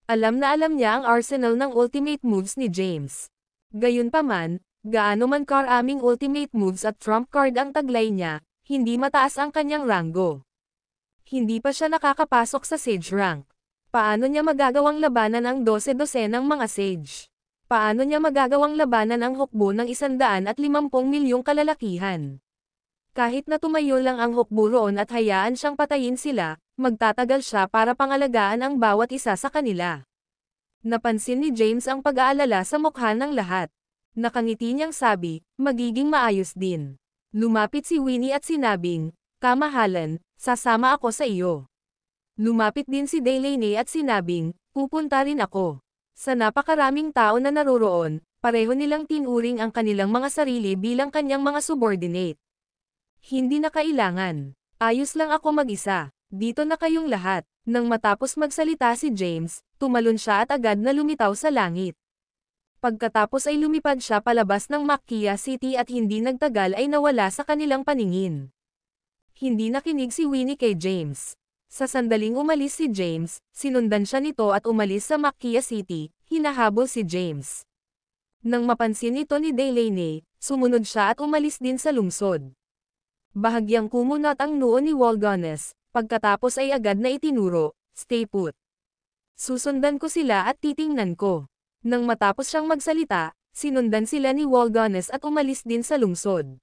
Alam na alam niya ang arsenal ng ultimate moves ni James. Gayunpaman, gaano man karaming ultimate moves at trump card ang taglay niya, hindi mataas ang kanyang ranggo. Hindi pa siya nakakapasok sa sage rank. Paano niya magagawang labanan ang dose-dosenang mga sage? Paano niya magagawang labanan ang hukbo ng 150 milyong kalalakihan? Kahit na tumayo lang ang hukbo roon at hayaan siyang patayin sila, magtatagal siya para pangalagaan ang bawat isa sa kanila. Napansin ni James ang pag-aalala sa mukha ng lahat. Nakangiti niyang sabi, "Magiging maayos din." Lumapit si Winnie at sinabing, "Kamahalan, sasama ako sa iyo." Lumapit din si Delaney at sinabing, "Pupunta rin ako." Sa napakaraming tao na naroroon, pareho nilang tinuring ang kanilang mga sarili bilang kanyang mga subordinate. "Hindi na kailangan. Ayos lang ako mag-isa. Dito na kayong lahat." Nang matapos magsalita si James, tumalon siya at agad na lumitaw sa langit. Pagkatapos ay lumipad siya palabas ng Macchia City at hindi nagtagal ay nawala sa kanilang paningin. Hindi nakinig si Winnie kay James. Sa sandaling umalis si James, sinundan siya nito at umalis sa Macchia City, hinahabol si James. Nang mapansin ito ni Delaney, sumunod siya at umalis din sa lungsod. Bahagyang kumunat ang noo ni Waldones, pagkatapos ay agad na itinuro, "Stay put. Susundan ko sila at titingnan ko." Nang matapos siyang magsalita, sinundan sila ni Waldones at umalis din sa lungsod.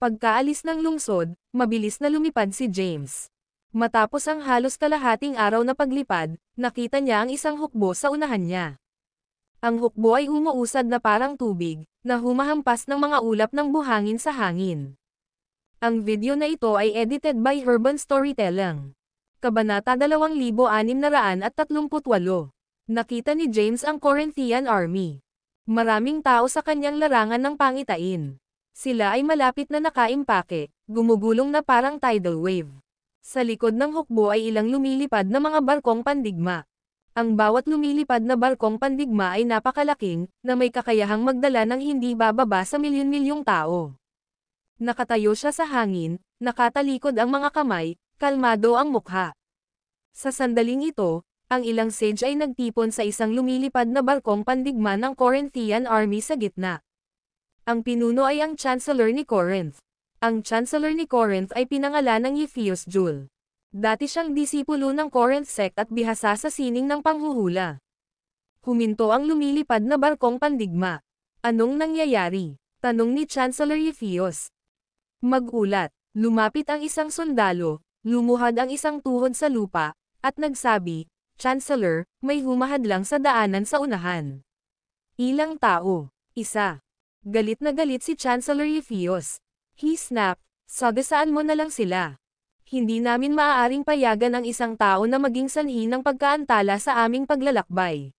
Pagkaalis ng lungsod, mabilis na lumipad si James. Matapos ang halos kalahating araw na paglipad, nakita niya ang isang hukbo sa unahan niya. Ang hukbo ay umuusad na parang tubig, na humahampas ng mga ulap ng buhangin sa hangin. Ang video na ito ay edited by Urban Storytelling. Kabanata 2638. Nakita ni James ang Corinthian army. Maraming tao sa kanyang larangan ng pangitain. Sila ay malapit na nakaimpake, gumugulong na parang tidal wave. Sa likod ng hukbo ay ilang lumilipad na mga barkong pandigma. Ang bawat lumilipad na barkong pandigma ay napakalaking, na may kakayahang magdala ng hindi bababa sa milyon-milyong tao. Nakatayo siya sa hangin, nakatalikod ang mga kamay, kalmado ang mukha. Sa sandaling ito, ang ilang sage ay nagtipon sa isang lumilipad na barkong pandigma ng Corinthian army sa gitna. Ang pinuno ay ang Chancellor ni Corinth. Ang Chancellor ni Corinth ay pinangalan ng Eupheius Jule. Dati siyang disipulo ng Corinth sect at bihasa sa sining ng panghuhula. Huminto ang lumilipad na barkong pandigma. "Anong nangyayari?" tanong ni Chancellor Eupheius. Magulat, lumapit ang isang sundalo, lumuhad ang isang tuhod sa lupa, at nagsabi, "Chancellor, may humahad lang sa daanan sa unahan." Ilang tao? Isa. Galit na galit si Chancellor Eupheius. He snapped, "Sagasaan mo na lang sila. Hindi namin maaaring payagan ang isang tao na maging sanhi ng pagkaantala sa aming paglalakbay."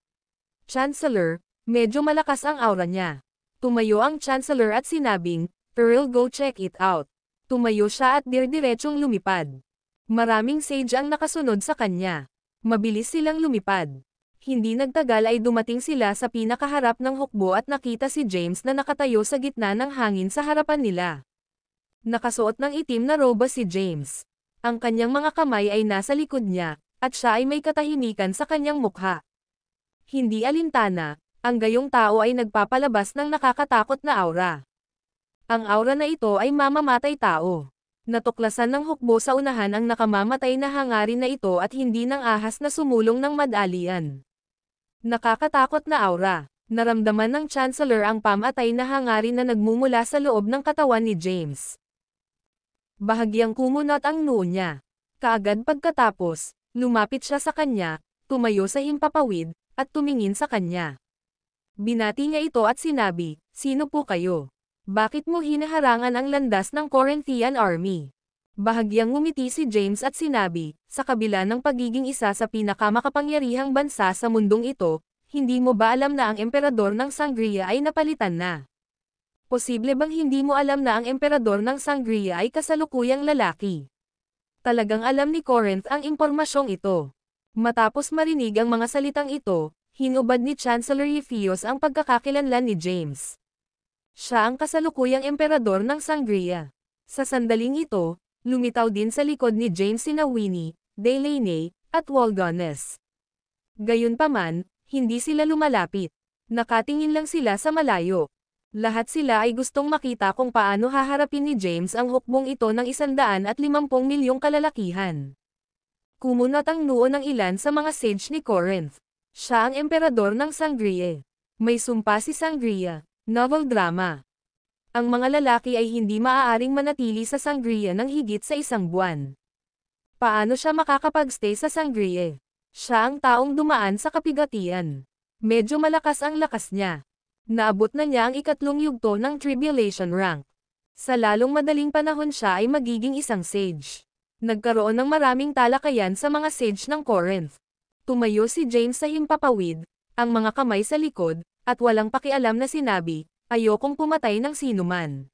"Chancellor, medyo malakas ang aura niya." Tumayo ang Chancellor at sinabing, "Pearl, go check it out." Tumayo siya at dirdiretsong lumipad. Maraming sage ang nakasunod sa kanya. Mabilis silang lumipad. Hindi nagtagal ay dumating sila sa pinakaharap ng hukbo at nakita si James na nakatayo sa gitna ng hangin sa harapan nila. Nakasuot ng itim na roba si James. Ang kanyang mga kamay ay nasa likod niya, at siya ay may katahimikan sa kanyang mukha. Hindi alintana, ang gayong tao ay nagpapalabas ng nakakatakot na aura. Ang aura na ito ay mamamatay tao. Natuklasan ng hukbo sa unahan ang nakamamatay na hangarin na ito at hindi ng ahas na sumulong ng madalian. Nakakatakot na aura. Naramdaman ng Chancellor ang pamatay na hangarin na nagmumula sa loob ng katawan ni James. Bahagyang kumunot ang noo niya. Kaagad pagkatapos, lumapit siya sa kanya, tumayo sa himpapawid, at tumingin sa kanya. Binati niya ito at sinabi, "Sino po kayo? Bakit mo hinaharangan ang landas ng Corinthian Army?" Bahagyang ngumiti si James at sinabi, "Sa kabila ng pagiging isa sa pinakamakapangyarihang bansa sa mundong ito, hindi mo ba alam na ang emperador ng Sangria ay napalitan na? Posible bang hindi mo alam na ang emperador ng Sangria ay kasalukuyang lalaki?" Talagang alam ni Corinth ang impormasyong ito. Matapos marinig ang mga salitang ito, hinubad ni Chancellor Ephios ang pagkakakilanlan ni James. Siya ang kasalukuyang emperador ng Sangria. Sa sandaling ito, lumitaw din sa likod ni James sina Winnie, Delaney, at Waldones. Gayunpaman, hindi sila lumalapit. Nakatingin lang sila sa malayo. Lahat sila ay gustong makita kung paano haharapin ni James ang hukbong ito ng 150 milyong kalalakihan. Kumunot ang noo ng ilan sa mga sage ni Corinth. Siya ang emperador ng Sangria. May sumpa si Sangria. Novel drama. Ang mga lalaki ay hindi maaaring manatili sa Sangria ng higit sa 1 buwan. Paano siya makakapagstay sa Sangria? Siya ang taong dumaan sa kapigatian. Medyo malakas ang lakas niya. Naabot na niya ang 3 yugto ng tribulation rank. Sa lalong madaling panahon siya ay magiging isang sage. Nagkaroon ng maraming talakayan sa mga sage ng Corinth. Tumayo si James sa himpapawid, ang mga kamay sa likod, at walang pakialam na sinabi, "Ayokong pumatay ng sinuman.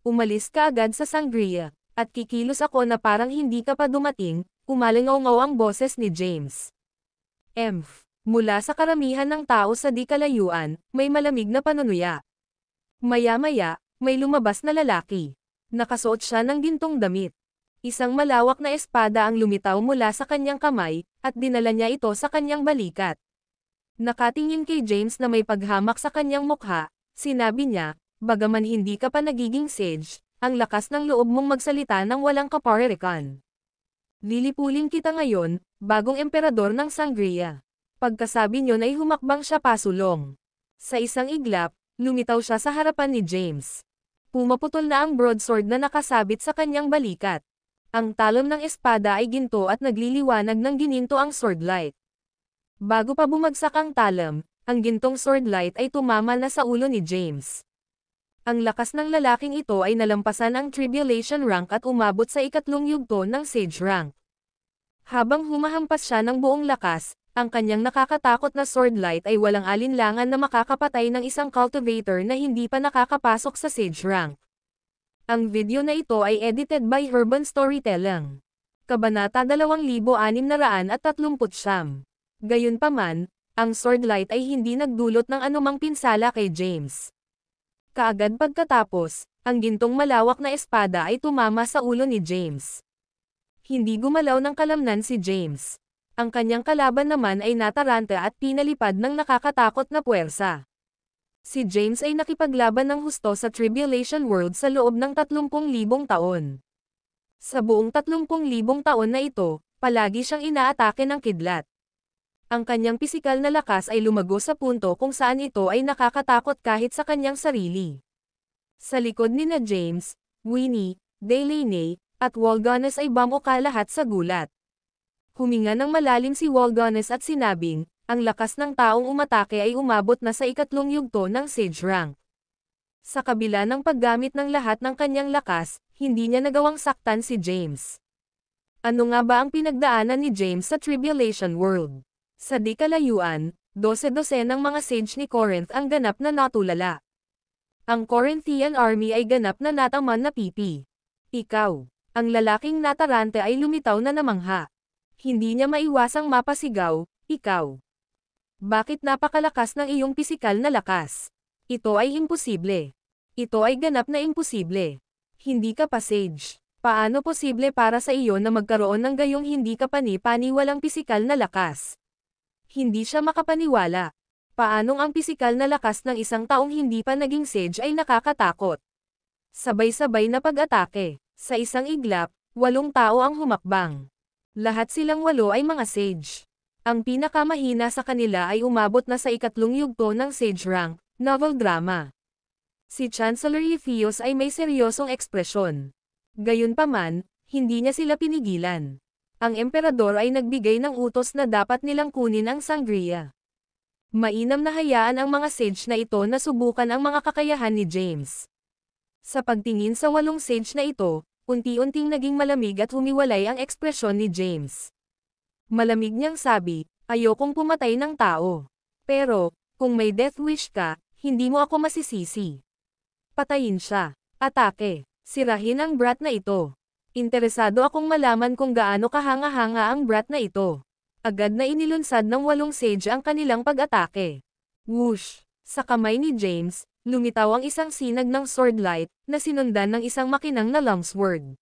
Umalis ka agad sa Sangria, at kikilos ako na parang hindi ka pa dumating," umalingaw-ngaw ang boses ni James. Mula sa karamihan ng tao sa di kalayuan, may malamig na panunuya. Maya-maya, may lumabas na lalaki. Nakasuot siya ng gintong damit. Isang malawak na espada ang lumitaw mula sa kanyang kamay, at dinala niya ito sa kanyang balikat. Nakatingin kay James na may paghamak sa kanyang mukha, sinabi niya, "Bagaman hindi ka pa nagiging sage, ang lakas ng loob mong magsalita ng walang kaparirikan. Lilipulin kita ngayon, bagong emperador ng Sangria." Pagkasabi niyon ay humakbang siya pasulong. Sa isang iglap, lumitaw siya sa harapan ni James. Pumaputol na ang broadsword na nakasabit sa kanyang balikat. Ang talon ng espada ay ginto at nagliliwanag ng gininto ang swordlight. Bago pa bumagsak ang talam, ang gintong swordlight ay tumama na sa ulo ni James. Ang lakas ng lalaking ito ay nalampasan ang tribulation rank at umabot sa 3 yugto ng sage rank. Habang humahampas siya ng buong lakas, ang kanyang nakakatakot na swordlight ay walang alinlangan na makakapatay ng isang cultivator na hindi pa nakakapasok sa sage rank. Ang video na ito ay edited by Urban Storytelling. Kabanata 2639. Gayunpaman, ang swordlight ay hindi nagdulot ng anumang pinsala kay James. Kaagad pagkatapos, ang gintong malawak na espada ay tumama sa ulo ni James. Hindi gumalaw ng kalamnan si James. Ang kanyang kalaban naman ay nataranta at pinalipad ng nakakatakot na puwersa. Si James ay nakipaglaban ng husto sa Tribulation World sa loob ng 30,000 taon. Sa buong 30,000 taon na ito, palagi siyang inaatake ng kidlat. Ang kanyang pisikal na lakas ay lumago sa punto kung saan ito ay nakakatakot kahit sa kanyang sarili. Sa likod ni na James, Winnie, Delaney, at Waldones ay bamuka lahat sa gulat. Huminga ng malalim si Waldones at sinabing, ang lakas ng taong umatake ay umabot na sa 3 yugto ng sage rank. Sa kabila ng paggamit ng lahat ng kanyang lakas, hindi niya nagawang saktan si James. Ano nga ba ang pinagdaanan ni James sa Tribulation World? Sa di kalayuan, 12 ng mga sage ni Corinth ang ganap na natulala. Ang Corinthian army ay ganap na nataman na pipi. Ikaw, ang lalaking natarante ay lumitaw na namangha. Hindi niya maiwasang mapasigaw, "Ikaw. Bakit napakalakas ng iyong pisikal na lakas? Ito ay imposible. Ito ay ganap na imposible. Hindi ka pa sage. Paano posible para sa iyo na magkaroon ng gayong hindi ka pani-paniwalang pisikal na lakas?" Hindi siya makapaniwala. Paanong ang pisikal na lakas ng isang taong hindi pa naging sage ay nakakatakot? Sabay-sabay na pag-atake. Sa isang iglap, 8 tao ang humakbang. Lahat silang 8 ay mga sage. Ang pinakamahina sa kanila ay umabot na sa 3 yugto ng sage rank, novel drama. Si Chancellor Ephios ay may seryosong ekspresyon. Gayunpaman, hindi niya sila pinigilan. Ang emperador ay nagbigay ng utos na dapat nilang kunin ang sangria. Mainam na hayaan ang mga sage na ito na subukan ang mga kakayahan ni James. Sa pagtingin sa 8 sage na ito, unti-unting naging malamig at humiwalay ang ekspresyon ni James. Malamig niyang sabi, ayokong pumatay ng tao. Pero, kung may death wish ka, hindi mo ako masisisi. Patayin siya. Atake. Sirahin ang brat na ito. Interesado akong malaman kung gaano kahanga-hanga ang brat na ito. Agad na inilunsad ng 8 sage ang kanilang pag-atake. Whoosh! Sa kamay ni James, lumitaw ang isang sinag ng sword light, na sinundan ng isang makinang na longsword.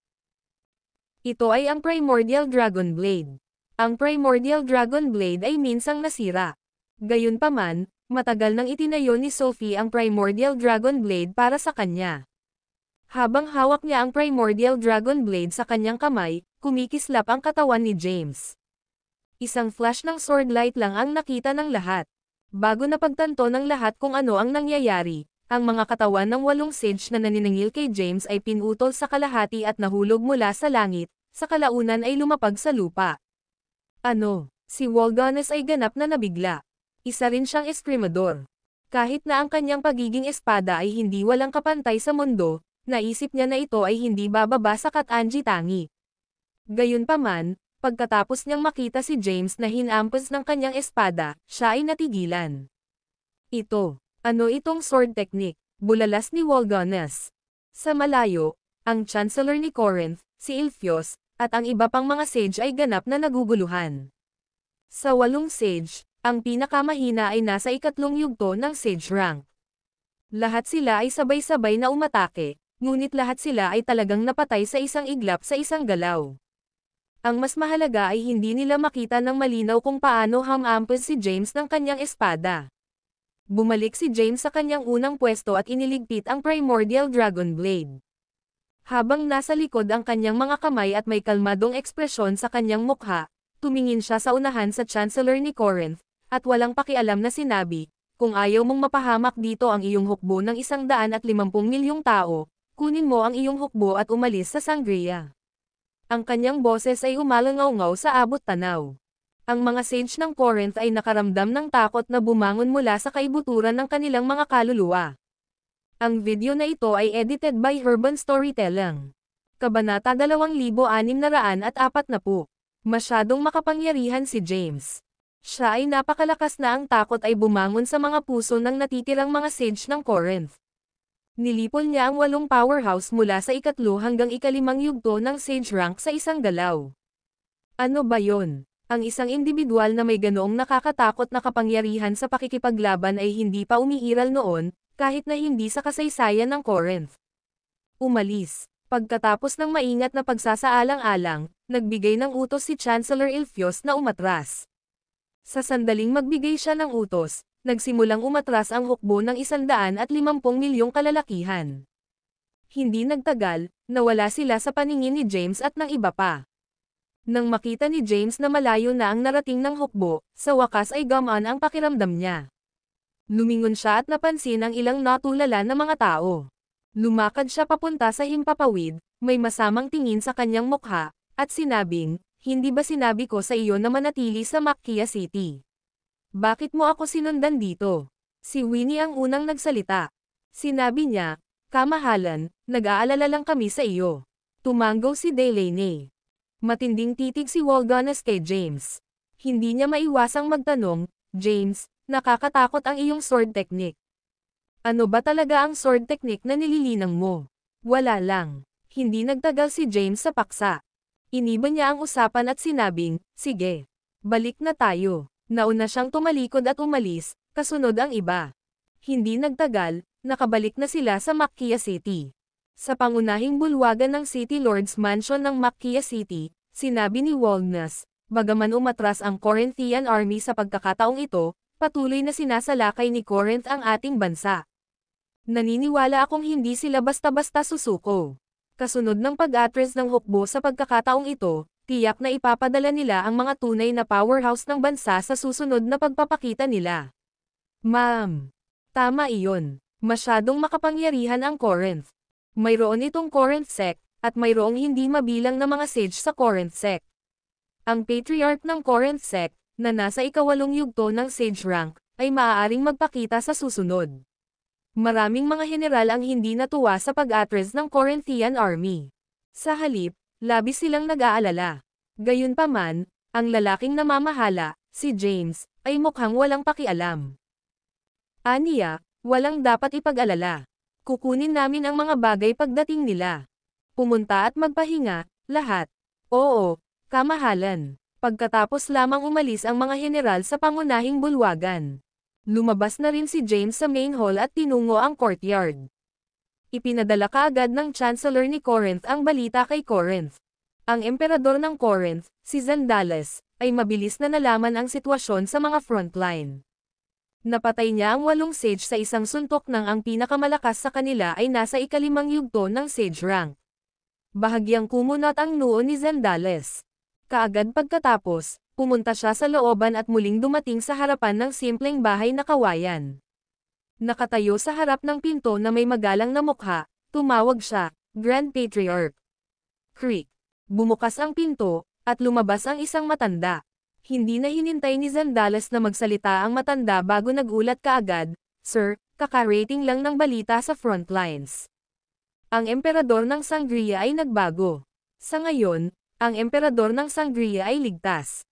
Ito ay ang Primordial Dragon Blade. Ang Primordial Dragon Blade ay minsang nasira. Gayunpaman, matagal nang itinayo ni Sophie ang Primordial Dragon Blade para sa kanya. Habang hawak niya ang Primordial Dragon Blade sa kanyang kamay, kumikislap ang katawan ni James. Isang flash ng sword light lang ang nakita ng lahat. Bago napagtanto ng lahat kung ano ang nangyayari, ang mga katawan ng 8 sage na naniningil kay James ay pinutol sa kalahati at nahulog mula sa langit, sa kalaunan ay lumapag sa lupa. Ano? Si Walganes ay ganap na nabigla. Isa rin siyang eskrimador. Kahit na ang kanyang pagiging espada ay hindi walang kapantay sa mundo, naisip niya na ito ay hindi bababa sa Katanji Tangi. Gayunpaman, pagkatapos niyang makita si James na hinampas ng kanyang espada, siya ay natigilan. Ano itong sword technique? Bulalas ni Walganes. Sa malayo, ang Chancellor ni Corinth, si Ilphios, at ang iba pang mga sage ay ganap na naguguluhan. Sa 8 sage, ang pinakamahina ay nasa 3 yugto ng sage rank. Lahat sila ay sabay-sabay na umatake, ngunit lahat sila ay talagang napatay sa isang iglap sa isang galaw. Ang mas mahalaga ay hindi nila makita ng malinaw kung paano hamampas si James ng kanyang espada. Bumalik si James sa kanyang unang pwesto at iniligpit ang Primordial Dragon Blade. Habang nasa likod ang kanyang mga kamay at may kalmadong ekspresyon sa kanyang mukha, tumingin siya sa unahan sa Chancellor ni Corinth, at walang pakialam na sinabi, kung ayaw mong mapahamak dito ang iyong hukbo ng 150 milyong tao, kunin mo ang iyong hukbo at umalis sa sangria. Ang kanyang boses ay umalangaw-ngaw sa abot tanaw. Ang mga sage ng Corinth ay nakaramdam ng takot na bumangon mula sa kaibuturan ng kanilang mga kaluluwa. Ang video na ito ay edited by Urban Storytelling. Kabanata 2640. Masyadong makapangyarihan si James. Siya ay napakalakas na ang takot ay bumangon sa mga puso ng natitirang mga sage ng Corinth. Nilipol niya ang 8 powerhouse mula sa 3 hanggang 5 yugto ng sage rank sa isang galaw. Ano ba yon? Ang isang individual na may ganoong nakakatakot na kapangyarihan sa pakikipaglaban ay hindi pa umiiral noon, kahit na hindi sa kasaysayan ng Corinth. Umalis. Pagkatapos ng maingat na pagsasaalang-alang, nagbigay ng utos si Chancellor Ilphios na umatras. Sa sandaling magbigay siya ng utos, nagsimulang umatras ang hukbo ng 150 milyong kalalakihan. Hindi nagtagal, nawala sila sa paningin ni James at ng iba pa. Nang makita ni James na malayo na ang narating ng hukbo, sa wakas ay gumaan ang pakiramdam niya. Lumingon siya at napansin ang ilang natulala na mga tao. Lumakad siya papunta sa himpapawid, may masamang tingin sa kanyang mukha, at sinabing, hindi ba sinabi ko sa iyo na manatili sa Macchia City? Bakit mo ako sinundan dito? Si Winnie ang unang nagsalita. Sinabi niya, kamahalan, nag-aalala lang kami sa iyo. Tumanggaw si Delaney. Matinding titig si Walganes kay James. Hindi niya maiwasang magtanong, James, nakakatakot ang iyong sword technique. Ano ba talaga ang sword technique na nililinang mo? Wala lang. Hindi nagtagal si James sa paksa. Iniba niya ang usapan at sinabing, sige, balik na tayo. Nauna siyang tumalikod at umalis, kasunod ang iba. Hindi nagtagal, nakabalik na sila sa Macchia City. Sa pangunahing bulwagan ng City Lord's Mansion ng Macchia City, sinabi ni Walganes, bagaman umatras ang Corinthian army sa pagkakataong ito, patuloy na sinasalakay ni Corinth ang ating bansa. Naniniwala akong hindi sila basta-basta susuko. Kasunod ng pag-address ng hukbo sa pagkakataong ito, tiyak na ipapadala nila ang mga tunay na powerhouse ng bansa sa susunod na pagpapakita nila. Ma'am. Tama iyon. Masyadong makapangyarihan ang Corinth. Mayroon itong Corinth sect, at mayroong hindi mabilang na mga sage sa Corinth sect. Ang patriarch ng Corinth sect, na nasa ikawalong yugto ng sage rank, ay maaaring magpakita sa susunod. Maraming mga general ang hindi natuwa sa pag-atres ng Corinthian army. Sa halip, labis silang nag-aalala. Gayunpaman, ang lalaking namamahala, si James, ay mukhang walang pakialam. Aniya, walang dapat ipag-alala. Kukunin namin ang mga bagay pagdating nila. Pumunta at magpahinga, lahat. Oo, kamahalan. Pagkatapos lamang umalis ang mga general sa pangunahing bulwagan. Lumabas na rin si James sa main hall at tinungo ang courtyard. Ipinadala kaagad ng Chancellor ni Corinth ang balita kay Corinth. Ang emperador ng Corinth, si Zandales, ay mabilis na nalaman ang sitwasyon sa mga frontline. Napatay niya ang 8 sage sa isang suntok nang ang pinakamalakas sa kanila ay nasa ikalimang yugto ng sage rank. Bahagyang kumunot ang noo ni Zandales. Kaagad pagkatapos, pumunta siya sa looban at muling dumating sa harapan ng simpleng bahay na kawayan. Nakatayo sa harap ng pinto na may magalang na mukha, tumawag siya, Grand Patriarch. Creak. Bumukas ang pinto, at lumabas ang isang matanda. Hindi na hinintay ni Zandales na magsalita ang matanda bago nagulat kaagad, Sir, kaka-rating lang ng balita sa frontlines. Ang emperador ng Sangria ay nagbago. Sa ngayon, ang emperador ng Sangria ay ligtas.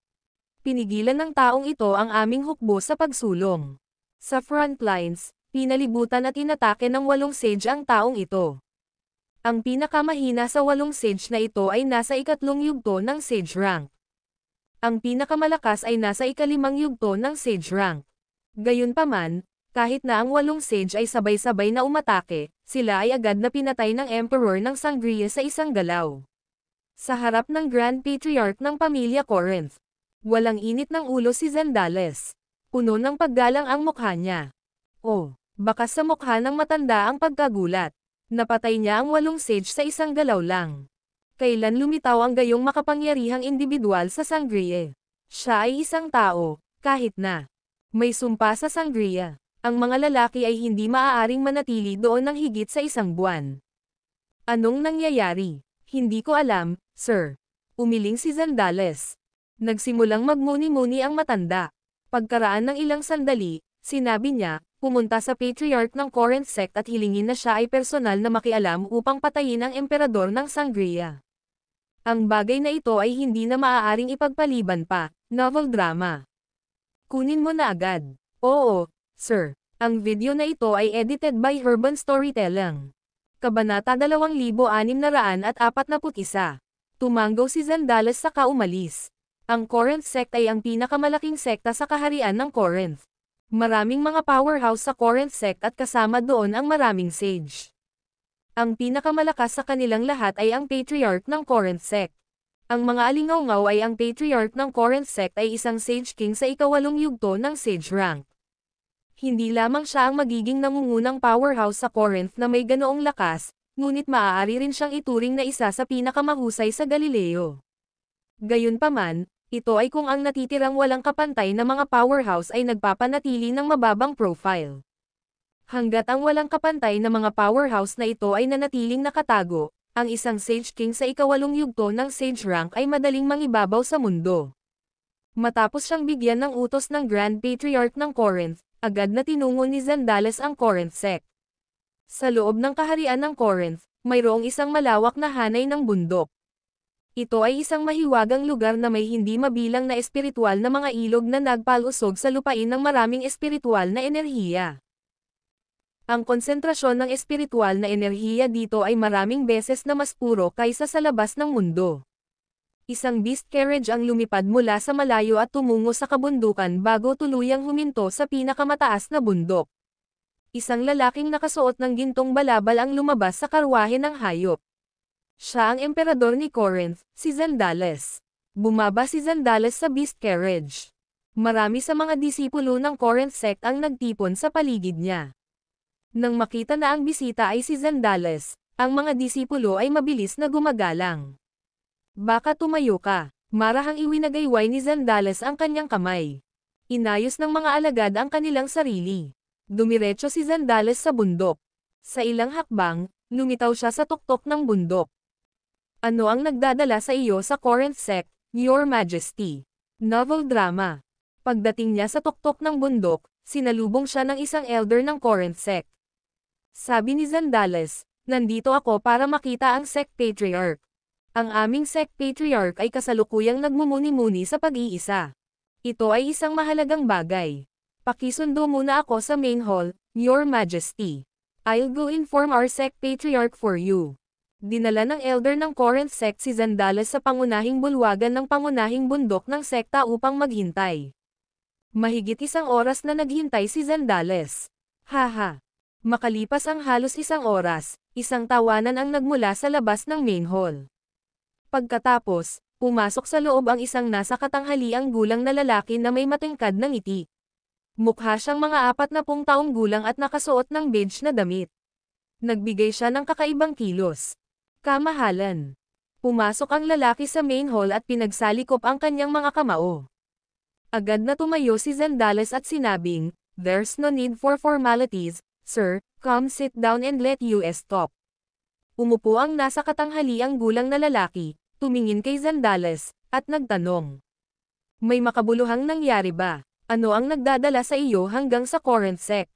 Pinigilan ng taong ito ang aming hukbo sa pagsulong. Sa frontlines, pinalibutan at inatake ng 8 sage ang taong ito. Ang pinakamahina sa 8 sage na ito ay nasa ikatlong yugto ng sage rank. Ang pinakamalakas ay nasa ikalimang yugto ng sage rank. Gayunpaman, kahit na ang 8 sage ay sabay-sabay na umatake, sila ay agad na pinatay ng Emperor ng Sangria sa isang galaw. Sa harap ng Grand Patriarch ng pamilya Corinth, walang init ng ulo si Zandales. Puno ng paggalang ang mukha niya. Oh, baka sa mukha ng matanda ang pagkagulat. Napatay niya ang 8 sage sa isang galaw lang. Kailan lumitaw ang gayong makapangyarihang individual sa Sangria? Siya ay isang tao, kahit na may sumpa sa Sangria. Ang mga lalaki ay hindi maaaring manatili doon ng higit sa isang buwan. Anong nangyayari? Hindi ko alam, sir. Umiling si Zandales. Nagsimulang magmuni-muni ang matanda. Pagkaraan ng ilang sandali, sinabi niya, pumunta sa patriarch ng Corinth sect at hilingin na siya ay personal na makialam upang patayin ang emperador ng Sangria. Ang bagay na ito ay hindi na maaaring ipagpaliban pa, novel drama. Kunin mo na agad. Oo, sir. Ang video na ito ay edited by Urban Storytelling. Kabanata 2641. Tumanggaw si Zandales saka umalis. Ang Corinth sect ay ang pinakamalaking sekta sa kaharian ng Corinth. Maraming mga powerhouse sa Corinth sect at kasama doon ang maraming sage. Ang pinakamalakas sa kanilang lahat ay ang patriarch ng Corinth sect. Ang mga alingaw-ngaw ay ang patriarch ng Corinth sect ay isang sage king sa ikawalong yugto ng sage rank. Hindi lamang siya ang magiging nangungunang powerhouse sa Corinth na may ganoong lakas, ngunit maaari rin siyang ituring na isa sa pinakamahusay sa Galileo. Gayunpaman, ito ay kung ang natitirang walang kapantay na mga powerhouse ay nagpapanatili ng mababang profile. Hanggat ang walang kapantay na mga powerhouse na ito ay nanatiling nakatago, ang isang Sage King sa ikawalong yugto ng Sage rank ay madaling mangibabaw sa mundo. Matapos siyang bigyan ng utos ng Grand Patriarch ng Corinth, agad na tinungo ni Zandales ang Corinth sect. Sa loob ng kaharian ng Corinth, mayroong isang malawak na hanay ng bundok. Ito ay isang mahiwagang lugar na may hindi mabilang na espiritual na mga ilog na nagpalusog sa lupain ng maraming espiritual na enerhiya. Ang konsentrasyon ng espiritual na enerhiya dito ay maraming beses na mas puro kaysa sa labas ng mundo. Isang beast carriage ang lumipad mula sa malayo at tumungo sa kabundukan bago tuluyang huminto sa pinakamataas na bundok. Isang lalaking nakasuot ng gintong balabal ang lumabas sa karwahe ng hayop. Siya ang emperador ni Corinth, si Zandales. Bumaba si Zandales sa beast carriage. Marami sa mga disipulo ng Corinth sect ang nagtipon sa paligid niya. Nang makita na ang bisita ay si Zandales, ang mga disipulo ay mabilis na gumagalang. Baka tumayo ka. Marahang iwinagayway ni Zandales ang kanyang kamay. Inayos ng mga alagad ang kanilang sarili. Dumiretso si Zandales sa bundok. Sa ilang hakbang, lumitaw siya sa tuktok ng bundok. Ano ang nagdadala sa iyo sa Corinth sect, Your Majesty? Novel drama. Pagdating niya sa tuktok ng bundok, sinalubong siya ng isang elder ng Corinth sect. Sabi ni Zandales, nandito ako para makita ang sect patriarch. Ang aming sect patriarch ay kasalukuyang nagmumuni-muni sa pag-iisa. Ito ay isang mahalagang bagay. Pakisundo muna ako sa main hall, Your Majesty. I'll go inform our sect patriarch for you. Dinala ng elder ng Corinth sect si Zandales sa pangunahing bulwagan ng pangunahing bundok ng sekta upang maghintay. Mahigit isang oras na naghintay si Zandales. Haha. Makalipas ang halos isang oras, isang tawanan ang nagmula sa labas ng main hall. Pagkatapos, pumasok sa loob ang isang nasa katanghaliang gulang na lalaki na may matingkad na ngiti. Mukha siyang mga 40 taong gulang at nakasuot ng beige na damit. Nagbigay siya ng kakaibang kilos. Kamahalan. Pumasok ang lalaki sa main hall at pinagsalikop ang kanyang mga kamao. Agad na tumayo si Zandales at sinabing, "There's no need for formalities, sir, come sit down and let us talk." Umupo ang nasa katanghaliang gulang na lalaki, tumingin kay Zandales, at nagtanong. May makabuluhang nangyari ba? Ano ang nagdadala sa iyo hanggang sa Corinth sect?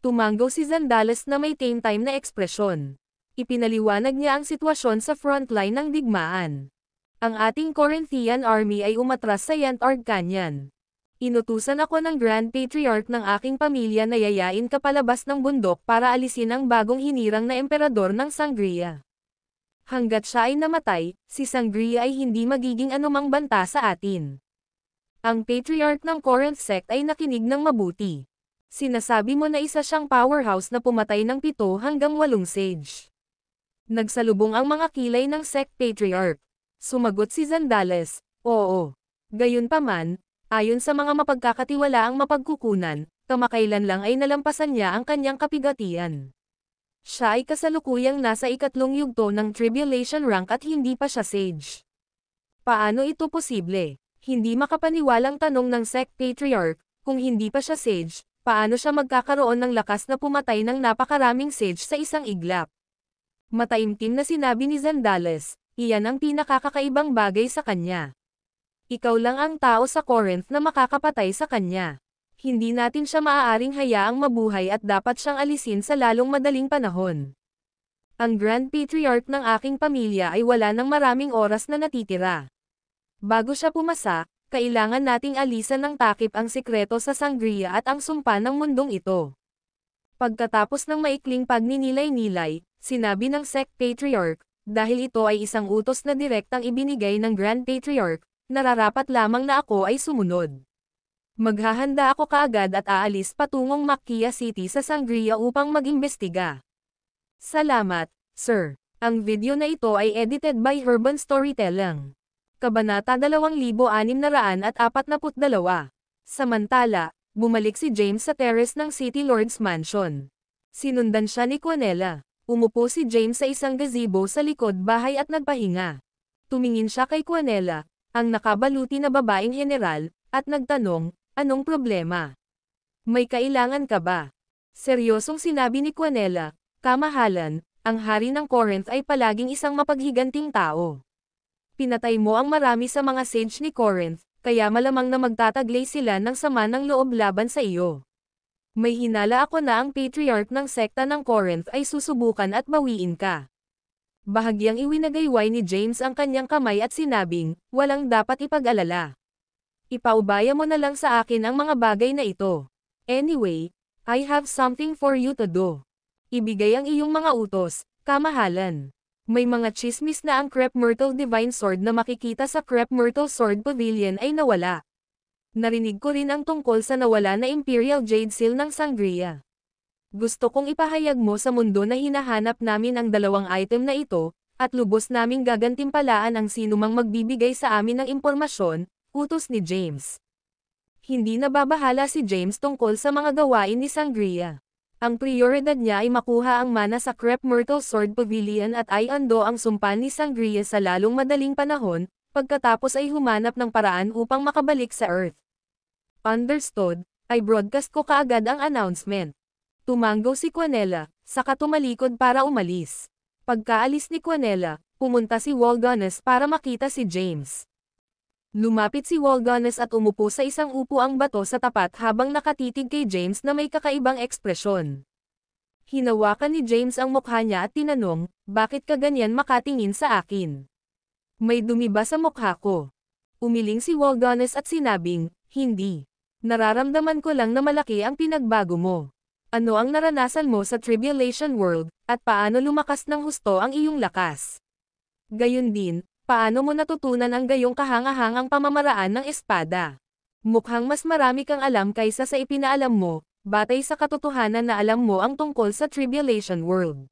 Tumanggaw si Zandales na may tame time na ekspresyon. Ipinaliwanag niya ang sitwasyon sa frontline ng digmaan. Ang ating Corinthian army ay umatras sa Yantarg Canyon. Inutusan ako ng Grand Patriarch ng aking pamilya na yayain ka palabas ng bundok para alisin ang bagong hinirang na emperador ng Sangria. Hanggat siya ay namatay, si Sangria ay hindi magiging anumang banta sa atin. Ang Patriarch ng Corinth sect ay nakinig ng mabuti. Sinasabi mo na isa siyang powerhouse na pumatay ng 7 hanggang 8 sage. Nagsalubong ang mga kilay ng sect Patriarch. Sumagot si Zandales, oo. Gayunpaman, ayon sa mga mapagkakatiwalaang mapagkukunan, kamakailan lang ay nalampasan niya ang kanyang kapigatian. Siya ay kasalukuyang nasa 3 yugto ng tribulation rank at hindi pa siya sage. Paano ito posible? Hindi makapaniwalang tanong ng sect patriarch, kung hindi pa siya sage, paano siya magkakaroon ng lakas na pumatay ng napakaraming sage sa isang iglap? Mataimtim na sinabi ni Zandales, iyan ang pinakakakaibang bagay sa kanya. Ikaw lang ang tao sa Corinth na makakapatay sa kanya. Hindi natin siya maaaring hayaang mabuhay at dapat siyang alisin sa lalong madaling panahon. Ang Grand Patriarch ng aking pamilya ay wala ng maraming oras na natitira. Bago siya pumasa, kailangan nating alisan ng takip ang sikreto sa Sangria at ang sumpa ng mundong ito. Pagkatapos ng maikling pagninilay-nilay, sinabi ng sect patriarch, dahil ito ay isang utos na direktang ibinigay ng Grand Patriarch, nararapat lamang na ako ay sumunod. Maghahanda ako kaagad at aalis patungong Makia City sa Sangria upang mag-imbestiga. Salamat, sir. Ang video na ito ay edited by Urban Storytelling. Kabanata 2642. Samantala, bumalik si James sa terrace ng City Lord's Mansion. Sinundan siya ni Quanella. Umupo si James sa isang gazebo sa likod bahay at nagpahinga. Tumingin siya kay Quanella, ang nakabaluti na babaeng general, at nagtanong, anong problema? May kailangan ka ba? Seryosong sinabi ni Quanella, kamahalan, ang hari ng Corinth ay palaging isang mapaghiganting tao. Pinatay mo ang marami sa mga sage ni Corinth, kaya malamang na magtataglay sila ng sama ng loob laban sa iyo. May hinala ako na ang patriarch ng sekta ng Corinth ay susubukan at bawiin ka. Bahagyang iwinagayway ni James ang kanyang kamay at sinabing, walang dapat ipag-alala. Ipaubaya mo na lang sa akin ang mga bagay na ito. Anyway, I have something for you to do. Ibigay ang iyong mga utos, kamahalan. May mga chismis na ang Crep Myrtle Divine Sword na makikita sa Crep Myrtle Sword Pavilion ay nawala. Narinig ko rin ang tungkol sa nawala na Imperial Jade Seal ng Sangria. Gusto kong ipahayag mo sa mundo na hinahanap namin ang 2 item na ito, at lubos naming gagantimpalaan ang sinumang magbibigay sa amin ng impormasyon, utos ni James. Hindi nababahala si James tungkol sa mga gawain ni Sangria. Ang prioridad niya ay makuha ang mana sa Crep Myrtle Sword Pavilion at ay ando ang sumpa ni Sangria sa lalong madaling panahon, pagkatapos ay humanap ng paraan upang makabalik sa Earth. Understood, ay broadcast ko kaagad ang announcement. Tumanggaw si Quanella, saka tumalikod para umalis. Pagkaalis ni Quanella, pumunta si Waldones para makita si James. Lumapit si Waldones at umupo sa isang upuang bato sa tapat habang nakatitig kay James na may kakaibang ekspresyon. Hinawakan ni James ang mukha niya at tinanong, bakit ka ganyan makatingin sa akin? May dumi ba sa mukha ko? Umiling si Waldones at sinabing, hindi. Nararamdaman ko lang na malaki ang pinagbago mo. Ano ang naranasan mo sa Tribulation World, at paano lumakas ng husto ang iyong lakas? Gayon din, paano mo natutunan ang gayong kahangahangang pamamaraan ng espada? Mukhang mas marami kang alam kaysa sa ipinaalam mo, batay sa katotohanan na alam mo ang tungkol sa Tribulation World.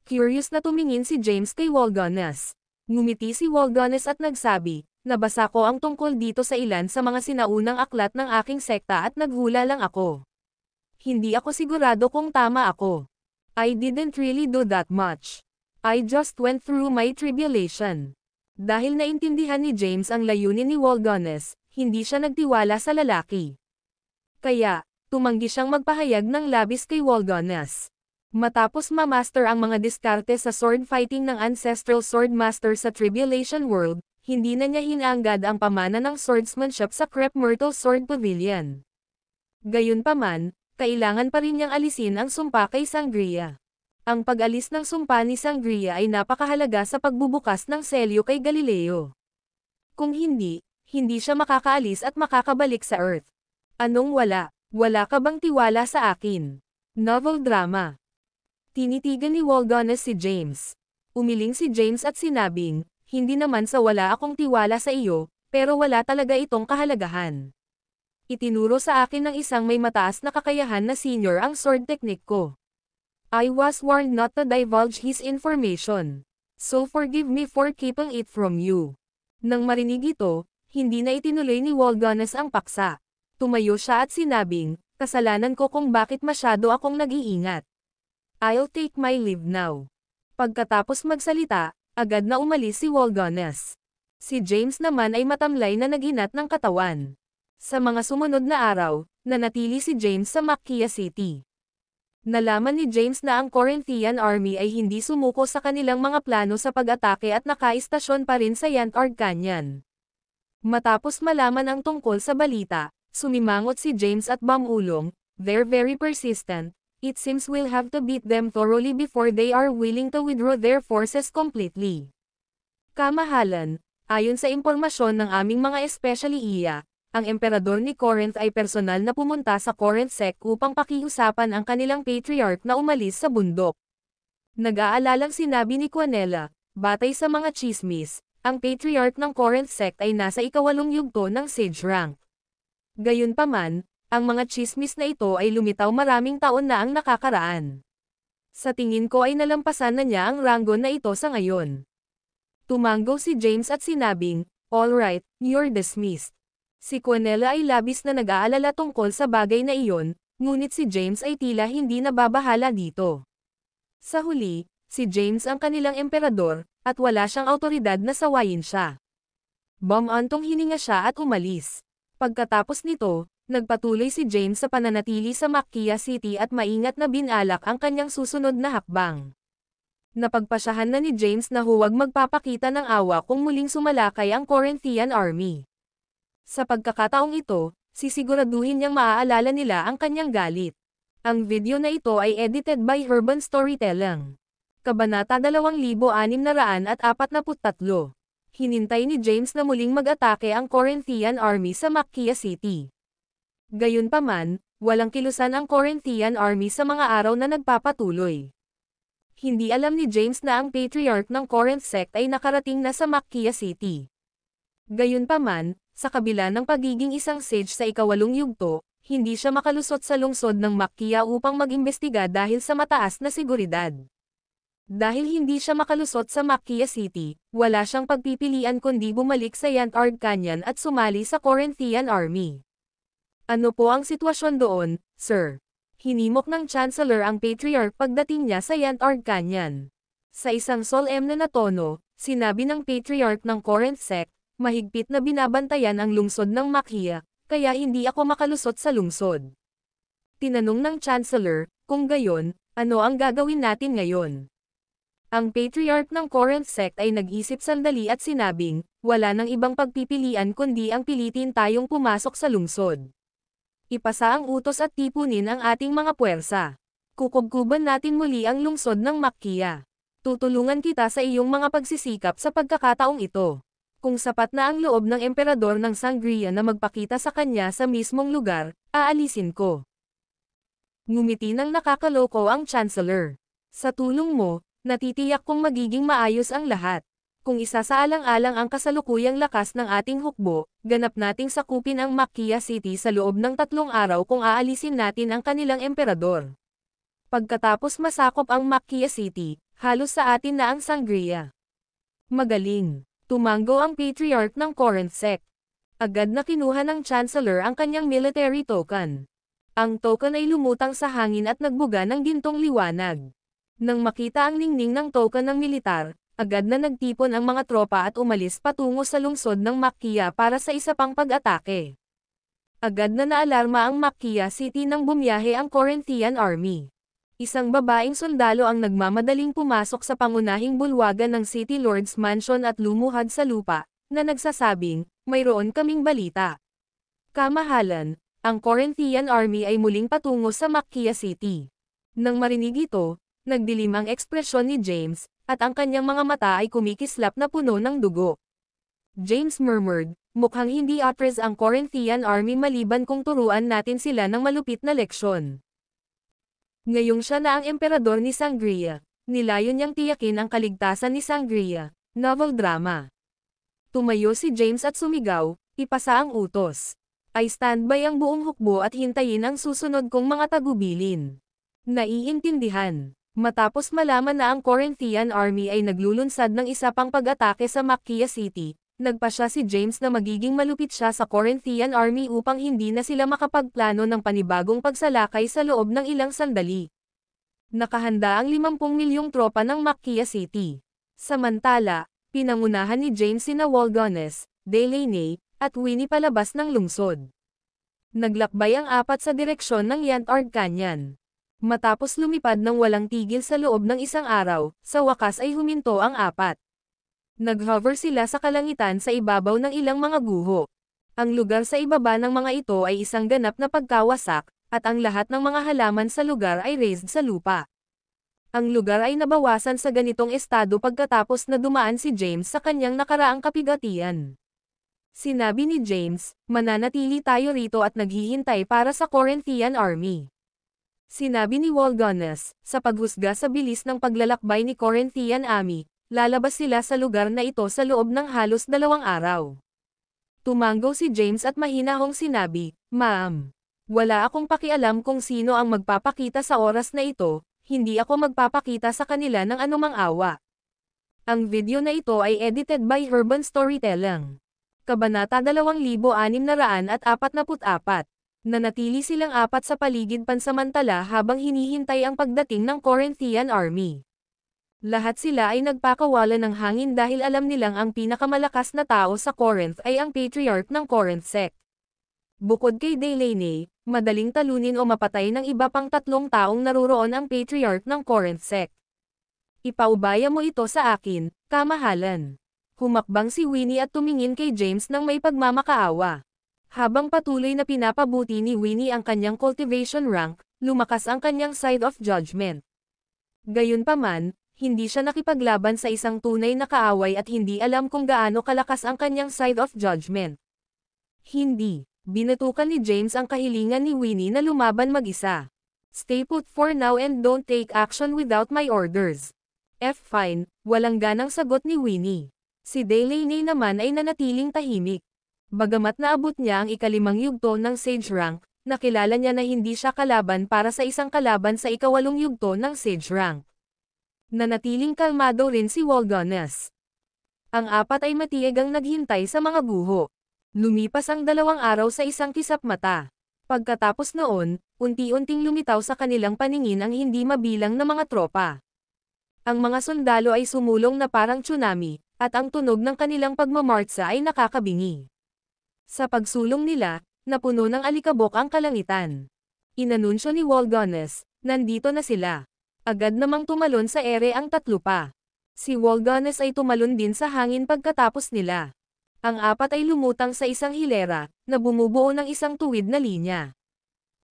Curious na tumingin si James kay Waldones. Ngumiti si Waldones at nagsabi, nabasa ko ang tungkol dito sa ilan sa mga sinaunang aklat ng aking sekta at naghula lang ako. Hindi ako sigurado kung tama ako. I didn't really do that much. I just went through my tribulation. Dahil naintindihan ni James ang layunin ni Waldones, hindi siya nagtiwala sa lalaki. Kaya, tumanggi siyang magpahayag ng labis kay Waldones. Matapos ma-master ang mga diskarte sa sword fighting ng Ancestral Swordmaster sa Tribulation World, hindi na niya hinanggad ang pamana ng swordsmanship sa Crep Myrtle Sword Pavilion. Gayunpaman, kailangan pa rin niyang alisin ang sumpa kay Sangria. Ang pag-alis ng sumpa ni Sangria ay napakahalaga sa pagbubukas ng selyo kay Galileo. Kung hindi, hindi siya makakaalis at makakabalik sa Earth. Anong wala? Wala ka bang tiwala sa akin? Novel drama. Tinitigan ni Waldones si James. Umiling si James at sinabing, hindi naman sa wala akong tiwala sa iyo, pero wala talaga itong kahalagahan. Itinuro sa akin ng isang may mataas na kakayahan na senior ang sword technique ko. I was warned not to divulge his information. So forgive me for keeping it from you. Nang marinig ito, hindi na itinuloy ni Waldones ang paksa. Tumayo siya at sinabing, kasalanan ko kung bakit masyado akong nag-iingat. I'll take my leave now. Pagkatapos magsalita, agad na umalis si Waldones. Si James naman ay matamlay na naginat ng katawan. Sa mga sumunod na araw, nanatili si James sa Macchia City. Nalaman ni James na ang Corinthian Army ay hindi sumuko sa kanilang mga plano sa pag-atake at nakaistasyon pa rin sa Yantard Canyon. Matapos malaman ang tungkol sa balita, sumimangot si James at Bamulong, they're very persistent, it seems we'll have to beat them thoroughly before they are willing to withdraw their forces completely. Kamahalan, ayon sa impormasyon ng aming mga especially iya, ang emperador ni Corinth ay personal na pumunta sa Corinth sect upang pakiusapan ang kanilang patriarch na umalis sa bundok. Nag-aalalang sinabi ni Quanella, batay sa mga chismis, ang patriarch ng Corinth sect ay nasa ikawalong yugto ng sage rank. Gayunpaman, ang mga chismis na ito ay lumitaw maraming taon na ang nakakaraan. Sa tingin ko ay nalampasan na niya ang ranggo na ito sa ngayon. Tumango si James at sinabing, alright, you're dismissed. Si Quanella ay labis na nag-aalala tungkol sa bagay na iyon, ngunit si James ay tila hindi nababahala dito. Sa huli, si James ang kanilang emperador, at wala siyang autoridad na sawayin siya. Bumantong hininga siya at umalis. Pagkatapos nito, nagpatuloy si James sa pananatili sa Macchia City at maingat na binalak ang kanyang susunod na hakbang. Napagpasyahan na ni James na huwag magpapakita ng awa kung muling sumalakay ang Corinthian Army. Sa pagkakataong ito, sisiguraduhin niyang maaalala nila ang kanyang galit. Ang video na ito ay edited by Urban Storytelling. Kabanata 2643. Hinintay ni James na muling mag-atake ang Corinthian Army sa Macchia City. Gayunpaman, walang kilusan ang Corinthian Army sa mga araw na nagpapatuloy. Hindi alam ni James na ang patriarch ng Corinth sect ay nakarating na sa Macchia City. Gayunpaman, sa kabila ng pagiging isang sage sa ikawalong yugto, hindi siya makalusot sa lungsod ng Macchia upang mag-imbestiga dahil sa mataas na seguridad. Dahil hindi siya makalusot sa Macchia City, wala siyang pagpipilian kundi bumalik sa Yantard Canyon at sumali sa Corinthian Army. Ano po ang sitwasyon doon, sir? Hinimok ng Chancellor ang patriarch pagdating niya sa Yantard Canyon. Sa isang solemne na tono, sinabi ng patriarch ng Corinth sect, mahigpit na binabantayan ang lungsod ng Macchia, kaya hindi ako makalusot sa lungsod. Tinanong ng Chancellor, kung gayon, ano ang gagawin natin ngayon? Ang patriarch ng Corinth sect ay nag-isip sandali at sinabing, wala nang ibang pagpipilian kundi ang pilitin tayong pumasok sa lungsod. Ipasa ang utos at tipunin ang ating mga puwersa. Kukubkuban natin muli ang lungsod ng Makkia. Tutulungan kita sa iyong mga pagsisikap sa pagkakataong ito. Kung sapat na ang loob ng emperador ng Sangria na magpakita sa kanya sa mismong lugar, aalisin ko. Ngumiti ng nakakaloko ang Chancellor. Sa tulong mo, natitiyak kong magiging maayos ang lahat. Kung isasaalang-alang ang kasalukuyang lakas ng ating hukbo, ganap nating sakupin ang Makkia City sa loob ng 3 araw kung aalisin natin ang kanilang emperador. Pagkatapos masakop ang Makkia City, halos sa atin na ang Sangria. Magaling. Tumanggo ang patriarch ng Corinth sect. Agad na kinuha ng Chancellor ang kanyang military token. Ang token ay lumutang sa hangin at nagbuga ng gintong liwanag. Nang makita ang ningning ng token ng militar, agad na nagtipon ang mga tropa at umalis patungo sa lungsod ng Makkia para sa isa pang pag-atake. Agad na naalarma ang Makkia City nang bumiyahe ang Corinthian Army. Isang babaeng sundalo ang nagmamadaling pumasok sa pangunahing bulwagan ng City Lord's Mansion at lumuhad sa lupa, na nagsasabing, mayroon kaming balita. Kamahalan, ang Corinthian Army ay muling patungo sa Makkia City. Nang marinig ito, nagdilim ang ekspresyon ni James, at ang kanyang mga mata ay kumikislap na puno ng dugo. James murmured, mukhang hindi atras ang Corinthian Army maliban kung turuan natin sila ng malupit na leksyon. Ngayong siya na ang emperador ni Sangria, nilayon niyang tiyakin ang kaligtasan ni Sangria, novel drama. Tumayo si James at sumigaw, ipasa ang utos. Ay standby ang buong hukbo at hintayin ang susunod kong mga tagubilin. Naiintindihan. Matapos malaman na ang Corinthian Army ay naglulunsad ng isa pang pag-atake sa Makkia City, nagpasya si James na magiging malupit siya sa Corinthian Army upang hindi na sila makapagplano ng panibagong pagsalakay sa loob ng ilang sandali. Nakahanda ang 50 milyong tropa ng Makkia City. Samantala, pinangunahan ni James sina Walgones, Delaney, at Winnie palabas ng lungsod. Naglakbay ang 4 sa direksyon ng Yantard Canyon. Matapos lumipad ng walang tigil sa loob ng isang araw, sa wakas ay huminto ang 4. Nag-hover sila sa kalangitan sa ibabaw ng ilang mga guho. Ang lugar sa ibaba ng mga ito ay isang ganap na pagkawasak, at ang lahat ng mga halaman sa lugar ay raised sa lupa. Ang lugar ay nabawasan sa ganitong estado pagkatapos na dumaan si James sa kanyang nakaraang kapigatian. Sinabi ni James, mananatili tayo rito at naghihintay para sa Corinthian Army. Sinabi ni Walgones, sa paghusga sa bilis ng paglalakbay ni Corinthian Army, lalabas sila sa lugar na ito sa loob ng halos 2 araw. Tumanggo si James at mahinahong sinabi, Ma'am, wala akong pakialam kung sino ang magpapakita sa oras na ito, hindi ako magpapakita sa kanila ng anumang awa. Ang video na ito ay edited by Urban Storytelling. Kabanata 2644. Nanatili silang 4 sa paligid pansamantala habang hinihintay ang pagdating ng Corinthian Army. Lahat sila ay nagpakawala ng hangin dahil alam nilang ang pinakamalakas na tao sa Corinth ay ang patriarch ng Corinth sect. Bukod kay Delaney, madaling talunin o mapatay ng iba pang 3 taong naruroon ang patriarch ng Corinth sect. Ipaubaya mo ito sa akin, kamahalan. Humakbang si Winnie at tumingin kay James ng may pagmamakaawa. Habang patuloy na pinapabuti ni Winnie ang kanyang cultivation rank, lumakas ang kanyang side of judgment. Gayunpaman, hindi siya nakipaglaban sa isang tunay na kaaway at hindi alam kung gaano kalakas ang kanyang side of judgment. Hindi. Binatukan ni James ang kahilingan ni Winnie na lumaban mag-isa. Stay put for now and don't take action without my orders. Fine, walang ganang sagot ni Winnie. Si Delaney naman ay nanatiling tahimik. Bagamat naabot niya ang ika-5 yugto ng Sage Rank, nakilala niya na hindi siya kalaban para sa isang kalaban sa ika-8 yugto ng Sage Rank. Nanatiling kalmado rin si Walgones. Ang 4 ay matiyagang naghintay sa mga guho. Lumipas ang 2 araw sa isang kisap mata. Pagkatapos noon, unti-unting lumitaw sa kanilang paningin ang hindi mabilang na mga tropa. Ang mga sundalo ay sumulong na parang tsunami, at ang tunog ng kanilang pagmamartsa ay nakakabingi. Sa pagsulong nila, napuno ng alikabok ang kalangitan. Inanunsyo ni Walgones, nandito na sila. Agad namang tumalon sa ere ang 3 pa. Si Walganes ay tumalon din sa hangin pagkatapos nila. Ang apat ay lumutang sa isang hilera, na bumubuo ng isang tuwid na linya.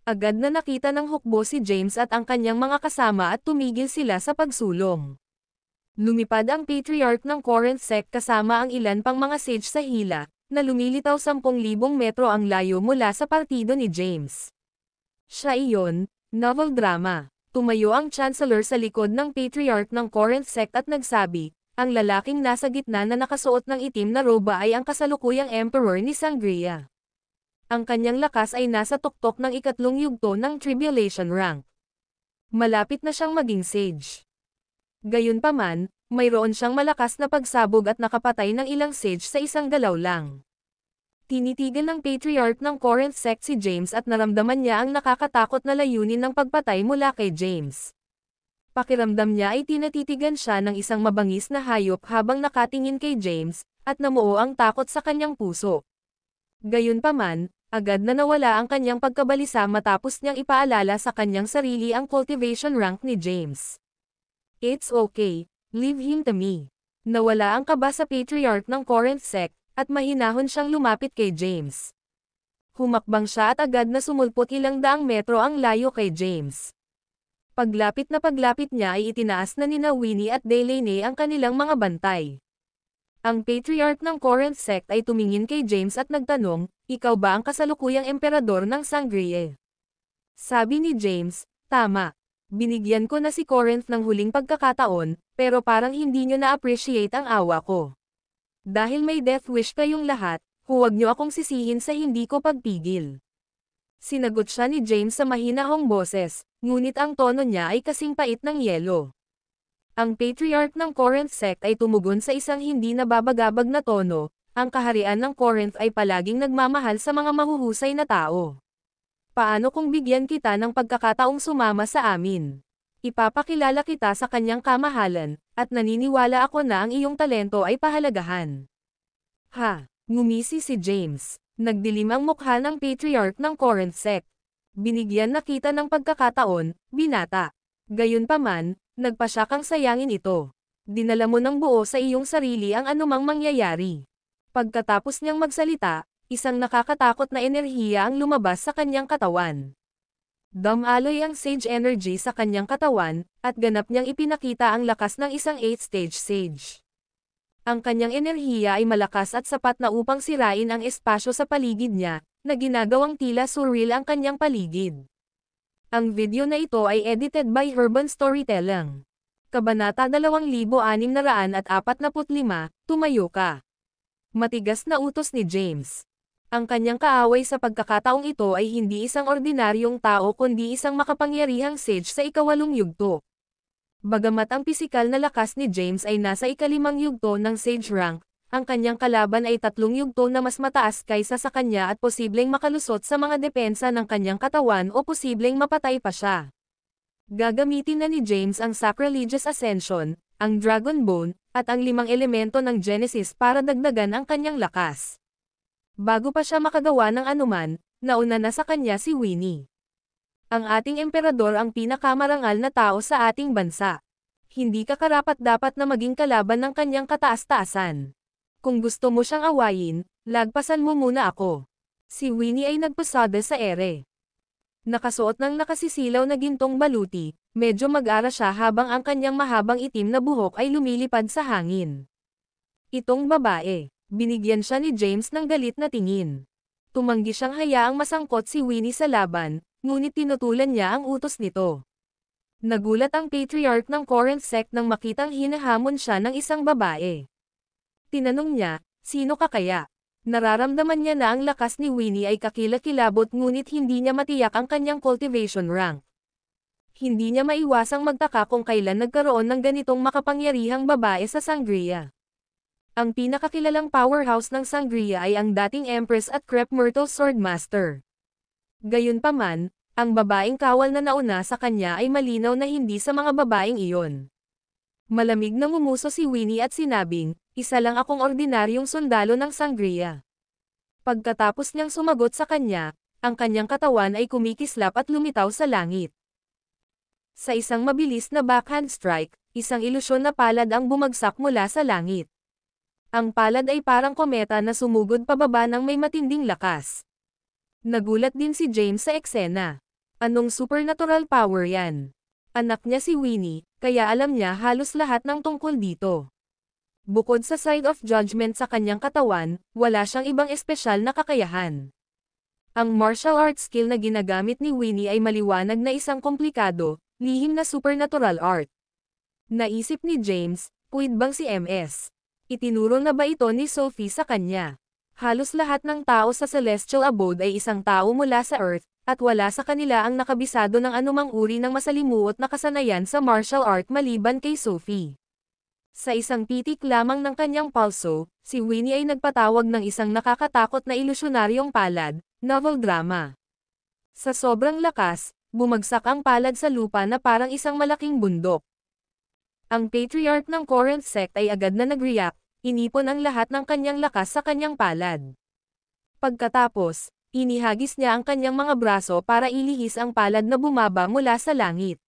Agad na nakita ng hukbo si James at ang kanyang mga kasama at tumigil sila sa pagsulong. Lumipad ang Patriarch ng Corinth sect kasama ang ilan pang mga sage sa hila, na lumilitaw 10,000 metro ang layo mula sa partido ni James. Siya iyon, novel drama. Tumayo ang Chancellor sa likod ng Patriarch ng Corinth sect at nagsabi, ang lalaking nasa gitna na nakasuot ng itim na roba ay ang kasalukuyang Emperor ni Sangria. Ang kanyang lakas ay nasa tuktok ng ikatlong yugto ng Tribulation rank. Malapit na siyang maging sage. Gayunpaman, mayroon siyang malakas na pagsabog at nakapatay ng ilang sage sa isang galaw lang. Tinitigan ng Patriarch ng Corinth sect si James at naramdaman niya ang nakakatakot na layunin ng pagpatay mula kay James. Pakiramdam niya ay tinatitigan siya ng isang mabangis na hayop habang nakatingin kay James, at namuo ang takot sa kanyang puso. Gayunpaman, agad na nawala ang kanyang pagkabalisa matapos niyang ipaalala sa kanyang sarili ang cultivation rank ni James. It's okay, leave him to me. Nawala ang kaba sa Patriarch ng Corinth sect, at mahinahon siyang lumapit kay James. Humakbang siya at agad na sumulpot ilang daang metro ang layo kay James. Paglapit niya ay itinaas na nina Winnie at Delaney ang kanilang mga bantay. Ang Patriarch ng Corinth sect ay tumingin kay James at nagtanong, ikaw ba ang kasalukuyang emperador ng Sangria? Sabi ni James, tama. Binigyan ko na si Corinth ng huling pagkakataon, pero parang hindi nyo na-appreciate ang awa ko. Dahil may death wish kayong lahat, huwag nyo akong sisihin sa hindi ko pagpigil. Sinagot siya ni James sa mahinahong boses, ngunit ang tono niya ay kasing pait ng yelo. Ang Patriarch ng Corinth sect ay tumugon sa isang hindi nababagabag na tono, ang kaharian ng Corinth ay palaging nagmamahal sa mga mahuhusay na tao. Paano kung bigyan kita ng pagkakataong sumama sa amin? Ipapakilala kita sa kanyang kamahalan, at naniniwala ako na ang iyong talento ay pahalagahan. Ha, ngumisi si James. Nagdilim ang mukha ng Patriarch ng Corinth sect. Binigyan na kita ng pagkakataon, binata. Gayunpaman, nagpa siya kang sayangin ito. Dinala mo ng buo sa iyong sarili ang anumang mangyayari. Pagkatapos niyang magsalita, isang nakakatakot na enerhiya ang lumabas sa kanyang katawan. Dumaloy ang sage energy sa kanyang katawan, at ganap niyang ipinakita ang lakas ng isang 8th-stage sage. Ang kanyang enerhiya ay malakas at sapat na upang sirain ang espasyo sa paligid niya, na ginagawang tila surreal ang kanyang paligid. Ang video na ito ay edited by Urban Storytelling. Kabanata 2645, tumayo ka. Matigas na utos ni James. Ang kanyang kaaway sa pagkakataong ito ay hindi isang ordinaryong tao kundi isang makapangyarihang sage sa ikawalong yugto. Bagamat ang pisikal na lakas ni James ay nasa ikalimang yugto ng sage rank, ang kanyang kalaban ay 3 yugto na mas mataas kaysa sa kanya at posibleng makalusot sa mga depensa ng kanyang katawan o posibleng mapatay pa siya. Gagamitin na ni James ang Sacrilegious Ascension, ang Dragon Bone, at ang 5 elemento ng Genesis para dagdagan ang kanyang lakas. Bago pa siya makagawa ng anuman, nauna na sa kanya si Winnie. Ang ating emperador ang pinakamarangal na tao sa ating bansa. Hindi ka karapat-dapat na maging kalaban ng kanyang kataas-taasan. Kung gusto mo siyang awayin, lagpasan mo muna ako. Si Winnie ay nagpasada sa ere. Nakasuot ng nakasisilaw na gintong baluti, medyo mag-ara siya habang ang kanyang mahabang itim na buhok ay lumilipad sa hangin. Itong babae, binigyan siya ni James ng galit na tingin. Tumanggi siyang hayaang masangkot si Winnie sa laban, ngunit tinutulan niya ang utos nito. Nagulat ang Patriarch ng Corinth sect nang makitang hinahamon siya ng isang babae. Tinanong niya, sino ka kaya? Nararamdaman niya na ang lakas ni Winnie ay kakilakilabot ngunit hindi niya matiyak ang kanyang cultivation rank. Hindi niya maiwasang magtaka kung kailan nagkaroon ng ganitong makapangyarihang babae sa Sangria. Ang pinakakilalang powerhouse ng Sangria ay ang dating Empress at Crep Myrtle Swordmaster. Gayunpaman, ang babaeng kawal na nauna sa kanya ay malinaw na hindi sa mga babaeng iyon. Malamig na ngumuso si Winnie at sinabing, isa lang akong ordinaryong sundalo ng Sangria. Pagkatapos niyang sumagot sa kanya, ang kanyang katawan ay kumikislap at lumitaw sa langit. Sa isang mabilis na backhand strike, isang ilusyon na palad ang bumagsak mula sa langit. Ang palad ay parang kometa na sumugod pababa ng may matinding lakas. Nagulat din si James sa eksena. Anong supernatural power yan? Anak niya si Winnie, kaya alam niya halos lahat ng tungkol dito. Bukod sa side of judgment sa kanyang katawan, wala siyang ibang espesyal na kakayahan. Ang martial arts skill na ginagamit ni Winnie ay maliwanag na isang komplikado, lihim na supernatural art. Naisip ni James, puwid bang si MS? Itinuro na ba ito ni Sophie sa kanya? Halos lahat ng tao sa Celestial Abode ay isang tao mula sa Earth, at wala sa kanila ang nakabisado ng anumang uri ng masalimuot na kasanayan sa martial art maliban kay Sophie. Sa isang pitik lamang ng kanyang pulso, si Winnie ay nagpatawag ng isang nakakatakot na ilusyonaryong palad, novel drama. Sa sobrang lakas, bumagsak ang palad sa lupa na parang isang malaking bundok. Ang patriarch ng Corinth sect ay agad na nag-react, inipon ang lahat ng kanyang lakas sa kanyang palad. Pagkatapos, inihagis niya ang kanyang mga braso para ilihis ang palad na bumaba mula sa langit.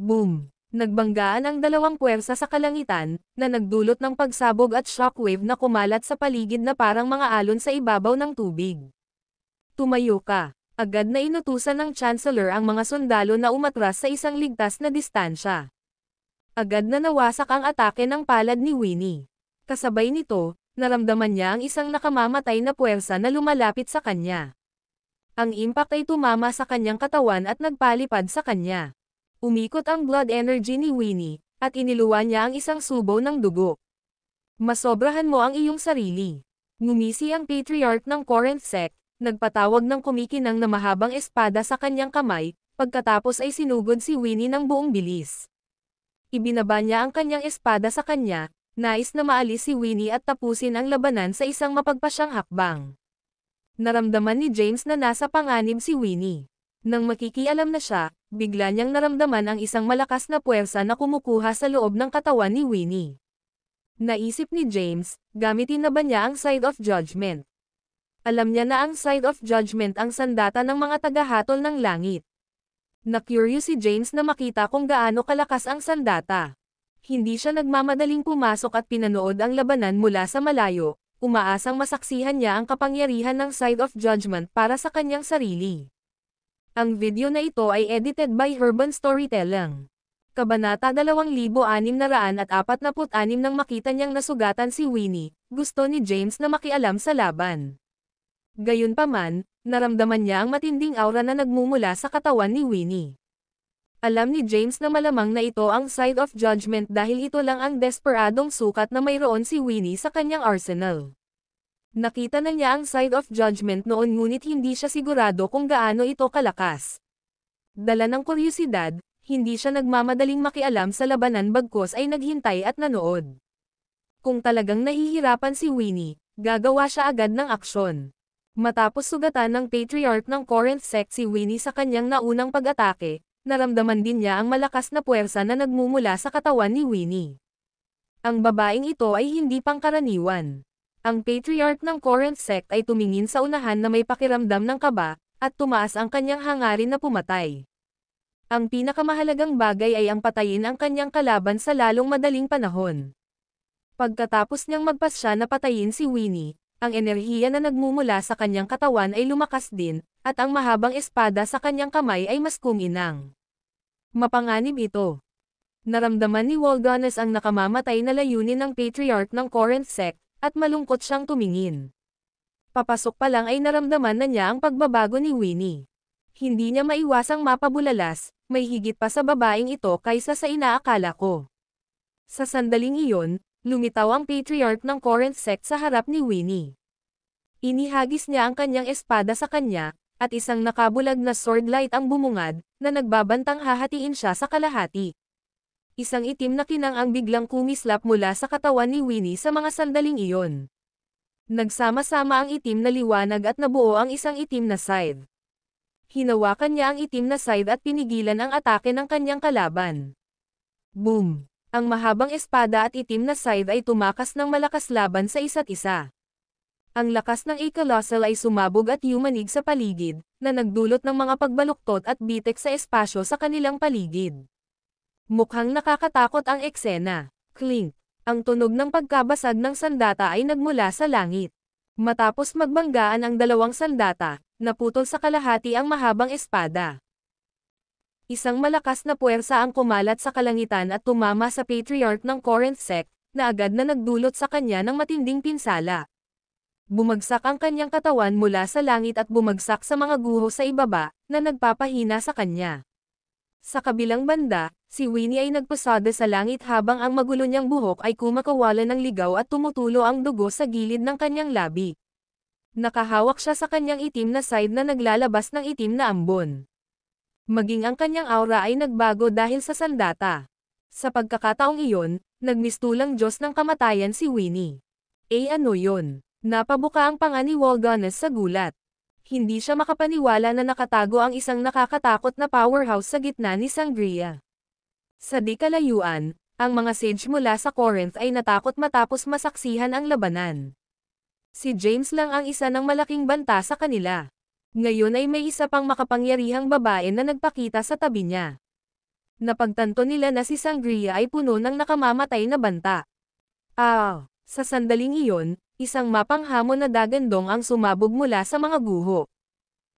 Boom! Nagbanggaan ang dalawang puwersa sa kalangitan, na nagdulot ng pagsabog at shockwave na kumalat sa paligid na parang mga alon sa ibabaw ng tubig. Tumayo ka. Agad na inutusan ng Chancellor ang mga sundalo na umatras sa isang ligtas na distansya. Agad na nawasak ang atake ng palad ni Winnie. Kasabay nito, naramdaman niya ang isang nakamamatay na puwersa na lumalapit sa kanya. Ang impact ay tumama sa kanyang katawan at nagpalipad sa kanya. Umikot ang blood energy ni Winnie, at iniluwa niya ang isang subo ng dugo. Masobrahan mo ang iyong sarili. Ngumisi ang patriarch ng Corinth sect, nagpatawag ng kumikinang na mahabang espada sa kanyang kamay, pagkatapos ay sinugod si Winnie ng buong bilis. Ibinaba niya ang kanyang espada sa kanya, nais na maalis si Winnie at tapusin ang labanan sa isang mapagpasyang hakbang. Naramdaman ni James na nasa panganib si Winnie. Nang makikialam na siya, bigla niyang naramdaman ang isang malakas na puwersa na kumukuha sa loob ng katawan ni Winnie. Naisip ni James, gamitin na ba niya ang side of judgment? Alam niya na ang side of judgment ang sandata ng mga tagahatol ng langit. Na-curious si James na makita kung gaano kalakas ang sandata. Hindi siya nagmamadaling pumasok at pinanood ang labanan mula sa malayo, umaasang masaksihan niya ang kapangyarihan ng side of judgment para sa kanyang sarili. Ang video na ito ay edited by Urban Storytelling. Kabanata 2646 nang makita niyang nasugatan si Winnie, gusto ni James na makialam sa laban. Gayunpaman, naramdaman niya ang matinding aura na nagmumula sa katawan ni Winnie. Alam ni James na malamang na ito ang side of judgment dahil ito lang ang desperadong sukat na mayroon si Winnie sa kanyang arsenal. Nakita na niya ang side of judgment noon ngunit hindi siya sigurado kung gaano ito kalakas. Dala ng kuryosidad, hindi siya nagmamadaling makialam sa labanan bagkus ay naghintay at nanood. Kung talagang nahihirapan si Winnie, gagawa siya agad ng aksyon. Matapos sugatan ng patriarch ng Corinth sect si Winnie sa kanyang naunang pag-atake, naramdaman din niya ang malakas na puwersa na nagmumula sa katawan ni Winnie. Ang babaeng ito ay hindi pangkaraniwan. Ang patriarch ng Corinth sect ay tumingin sa unahan na may pakiramdam ng kaba, at tumaas ang kanyang hangarin na pumatay. Ang pinakamahalagang bagay ay ang patayin ang kanyang kalaban sa lalong madaling panahon. Pagkatapos niyang magpasya na patayin si Winnie, ang enerhiya na nagmumula sa kanyang katawan ay lumakas din, at ang mahabang espada sa kanyang kamay ay mas kuminang. Mapanganib ito. Naramdaman ni Waldonis ang nakamamatay na layunin ng patriarch ng Corinth sect, at malungkot siyang tumingin. Papasok pa lang ay naramdaman na niya ang pagbabago ni Winnie. Hindi niya maiwasang mapabulalas, may higit pa sa babaeng ito kaysa sa inaakala ko. Sa sandaling iyon, lumitaw ang patriarch ng Corinth sect sa harap ni Winnie. Inihagis niya ang kanyang espada sa kanya, at isang nakabulag na sword light ang bumungad, na nagbabantang hahatiin siya sa kalahati. Isang itim na kinang ang biglang kumislap mula sa katawan ni Winnie sa mga sandaling iyon. Nagsama-sama ang itim na liwanag at nabuo ang isang itim na scythe. Hinawakan niya ang itim na scythe at pinigilan ang atake ng kanyang kalaban. Boom! Ang mahabang espada at itim na scythe ay tumakas ng malakas laban sa isa't isa. Ang lakas ng A-Colossal ay sumabog at yumanig sa paligid, na nagdulot ng mga pagbaluktot at bitek sa espasyo sa kanilang paligid. Mukhang nakakatakot ang eksena. Clink! Ang tunog ng pagkabasag ng sandata ay nagmula sa langit. Matapos magbanggaan ang dalawang sandata, naputol sa kalahati ang mahabang espada. Isang malakas na puwersa ang kumalat sa kalangitan at tumama sa Patriarch ng Corinth sect, na agad na nagdulot sa kanya ng matinding pinsala. Bumagsak ang kanyang katawan mula sa langit at bumagsak sa mga guho sa ibaba, na nagpapahina sa kanya. Sa kabilang banda, si Winnie ay nagpasada sa langit habang ang magulo niyang buhok ay kumakawala ng ligaw at tumutulo ang dugo sa gilid ng kanyang labi. Nakahawak siya sa kanyang itim na side na naglalabas ng itim na ambon. Maging ang kanyang aura ay nagbago dahil sa sandata. Sa pagkakataong iyon, nagmistulang Diyos ng kamatayan si Winnie. Ano yun? Napabuka ang panga ni Waldones sa gulat. Hindi siya makapaniwala na nakatago ang isang nakakatakot na powerhouse sa gitna ni Sangria. Sa di kalayuan, ang mga sage mula sa Corinth ay natakot matapos masaksihan ang labanan. Si James lang ang isa ng malaking banta sa kanila. Ngayon ay may isa pang makapangyarihang babae na nagpakita sa tabi niya. Napagtanto nila na si Sangria ay puno ng nakamamatay na banta. Sa sandaling iyon, isang mapanghamon na dagandong ang sumabog mula sa mga guho.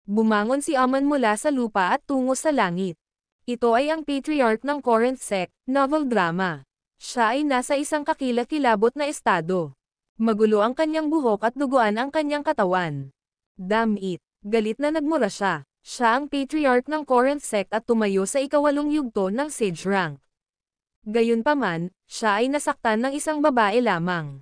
Bumangon si Aman mula sa lupa at tungo sa langit. Ito ay ang Patriarch ng Corinth sect, novel drama. Siya ay nasa isang kakilakilabot na estado. Magulo ang kanyang buhok at duguan ang kanyang katawan. Damn it! Galit na nagmura siya. Siya ang Patriarch ng Corinth sect at tumayo sa ikawalong yugto ng Sage rank. Gayunpaman, siya ay nasaktan ng isang babae lamang.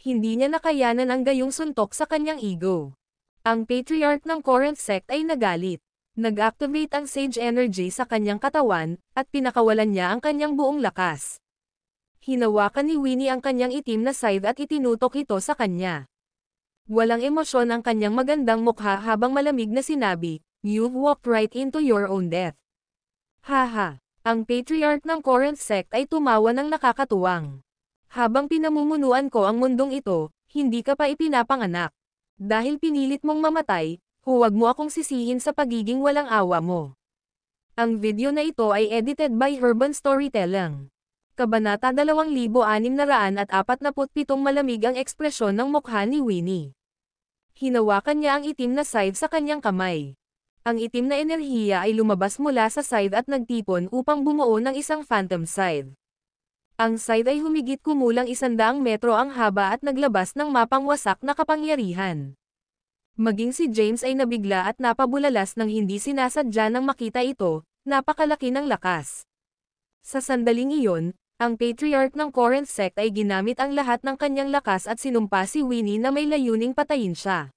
Hindi niya nakayanan ang gayong suntok sa kanyang ego. Ang Patriarch ng Corinth sect ay nagalit. Nag-activate ang Sage energy sa kanyang katawan, at pinakawalan niya ang kanyang buong lakas. Hinawakan ni Winnie ang kanyang itim na scythe at itinutok ito sa kanya. Walang emosyon ang kanyang magandang mukha habang malamig na sinabi, "You've walked right into your own death." Haha! Ang Patriarch ng Corinth sect ay tumawa ng nakakatuwang. Habang pinamumunuan ko ang mundong ito, hindi ka pa ipinapanganak. Dahil pinilit mong mamatay, huwag mo akong sisihin sa pagiging walang awa mo. Ang video na ito ay edited by Urban Storytelling. Kabanata 2647 malamig ang ekspresyon ng mukha ni Winnie. Hinawakan niya ang itim na scythe sa kanyang kamay. Ang itim na enerhiya ay lumabas mula sa scythe at nagtipon upang bumuo ng isang phantom scythe. Ang scythe ay humigit kumulang 100 metro ang haba at naglabas ng mapangwasak na kapangyarihan. Maging si James ay nabigla at napabulalas nang hindi sinasadya nang makita ito, napakalaki ng lakas. Sa sandaling iyon, ang Patriarch ng Corinth sect ay ginamit ang lahat ng kanyang lakas at sinumpa si Winnie na may layuning patayin siya.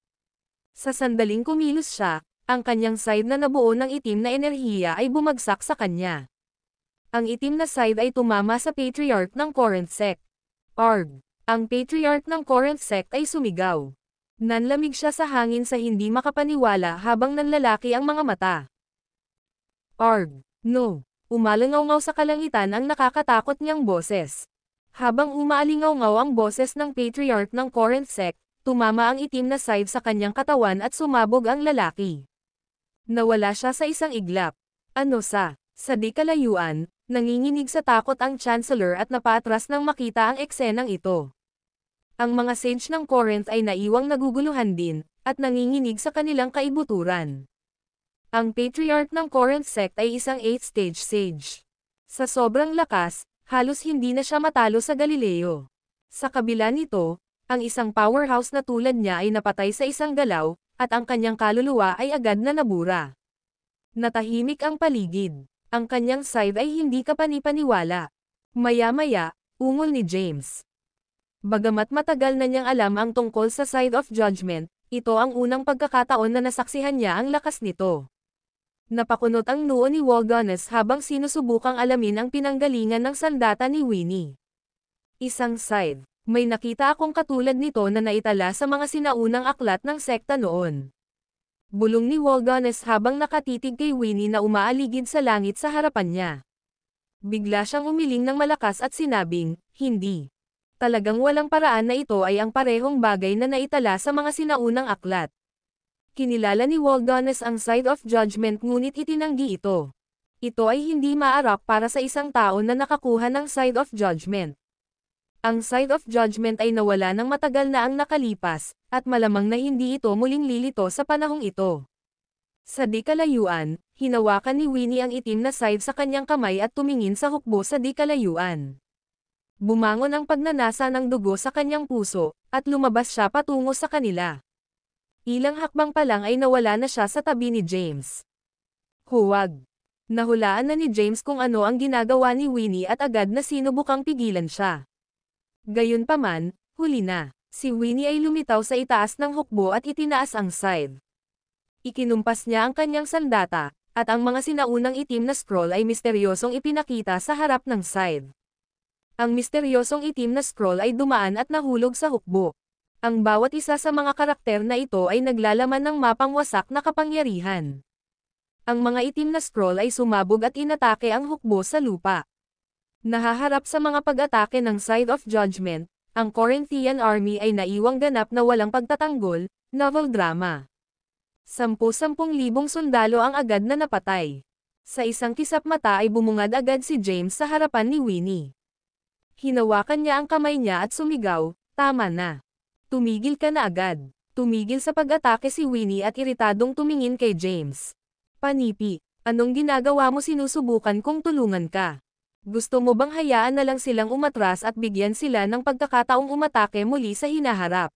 Sa sandaling kumilos siya, ang kanyang scythe na nabuo ng itim na enerhiya ay bumagsak sa kanya. Ang itim na scythe ay tumama sa Patriarch ng Corinth sect. Arg! Ang Patriarch ng Corinth sect ay sumigaw. Nanlamig siya sa hangin sa hindi makapaniwala habang nanlalaki ang mga mata. Arg! No! Umalingaw-ngaw sa kalangitan ang nakakatakot niyang boses. Habang umaalingaw-ngaw ang boses ng Patriarch ng Corinth sect, tumama ang itim na scythe sa kanyang katawan at sumabog ang lalaki. Nawala siya sa isang iglap. Sa di kalayuan, nanginginig sa takot ang Chancellor at napaatras nang makita ang eksenang ito. Ang mga sage ng Corinth ay naiwang naguguluhan din, at nanginginig sa kanilang kaibuturan. Ang Patriarch ng Corinth sect ay isang 8th stage sage. Sa sobrang lakas, halos hindi na siya matalo sa Galileo. Sa kabila nito, ang isang powerhouse na tulad niya ay napatay sa isang galaw, at ang kanyang kaluluwa ay agad na nabura. Natahimik ang paligid. Ang kanyang scythe ay hindi kapani-paniwala. Maya-maya, ungol ni James. Bagamat matagal na niyang alam ang tungkol sa Scythe of Judgment, ito ang unang pagkakataon na nasaksihan niya ang lakas nito. Napakunot ang noo ni Waldones habang sinusubukang alamin ang pinanggalingan ng sandata ni Winnie. Isang scythe. May nakita akong katulad nito na naitala sa mga sinaunang aklat ng sekta noon. Bulong ni Waldones habang nakatitig kay Winnie na umaaligid sa langit sa harapan niya. Bigla siyang umiling ng malakas at sinabing, "Hindi. Talagang walang paraan na ito ay ang parehong bagay na naitala sa mga sinaunang aklat. Kinilala ni Waldones ang side of judgment ngunit itinanggi ito. Ito ay hindi maarap para sa isang tao na nakakuha ng side of judgment. Ang side of judgment ay nawala ng matagal na ang nakalipas, at malamang na hindi ito muling lilito sa panahong ito. Sa di kalayuan, hinawakan ni Winnie ang itim na side sa kanyang kamay at tumingin sa hukbo sa di kalayuan. Bumangon ang pagnanasa ng dugo sa kanyang puso, at lumabas siya patungo sa kanila. Ilang hakbang pa lang ay nawala na siya sa tabi ni James. Huwag! Nahulaan na ni James kung ano ang ginagawa ni Winnie at agad na sinubukang pigilan siya. Gayunpaman, huli na. Si Winnie ay lumitaw sa itaas ng hukbo at itinaas ang side. Ikinumpas niya ang kanyang sandata, at ang mga sinaunang itim na scroll ay misteryosong ipinakita sa harap ng side. Ang misteryosong itim na scroll ay dumaan at nahulog sa hukbo. Ang bawat isa sa mga karakter na ito ay naglalaman ng mapang wasak na kapangyarihan. Ang mga itim na scroll ay sumabog at inatake ang hukbo sa lupa. Nahaharap sa mga pag-atake ng Side of Judgment, ang Corinthian Army ay naiwang ganap na walang pagtatanggol, novel drama. 10,000 sundalo ang agad na napatay. Sa isang kisap mata ay bumungad agad si James sa harapan ni Winnie. Hinawakan niya ang kamay niya at sumigaw, "Tama na. Tumigil ka na agad." Tumigil sa pag-atake si Winnie at iritadong tumingin kay James. "Panipi, anong ginagawa mo? Sinusubukan kong tulungan ka. Gusto mo bang hayaan na lang silang umatras at bigyan sila ng pagkakataong umatake muli sa hinaharap?"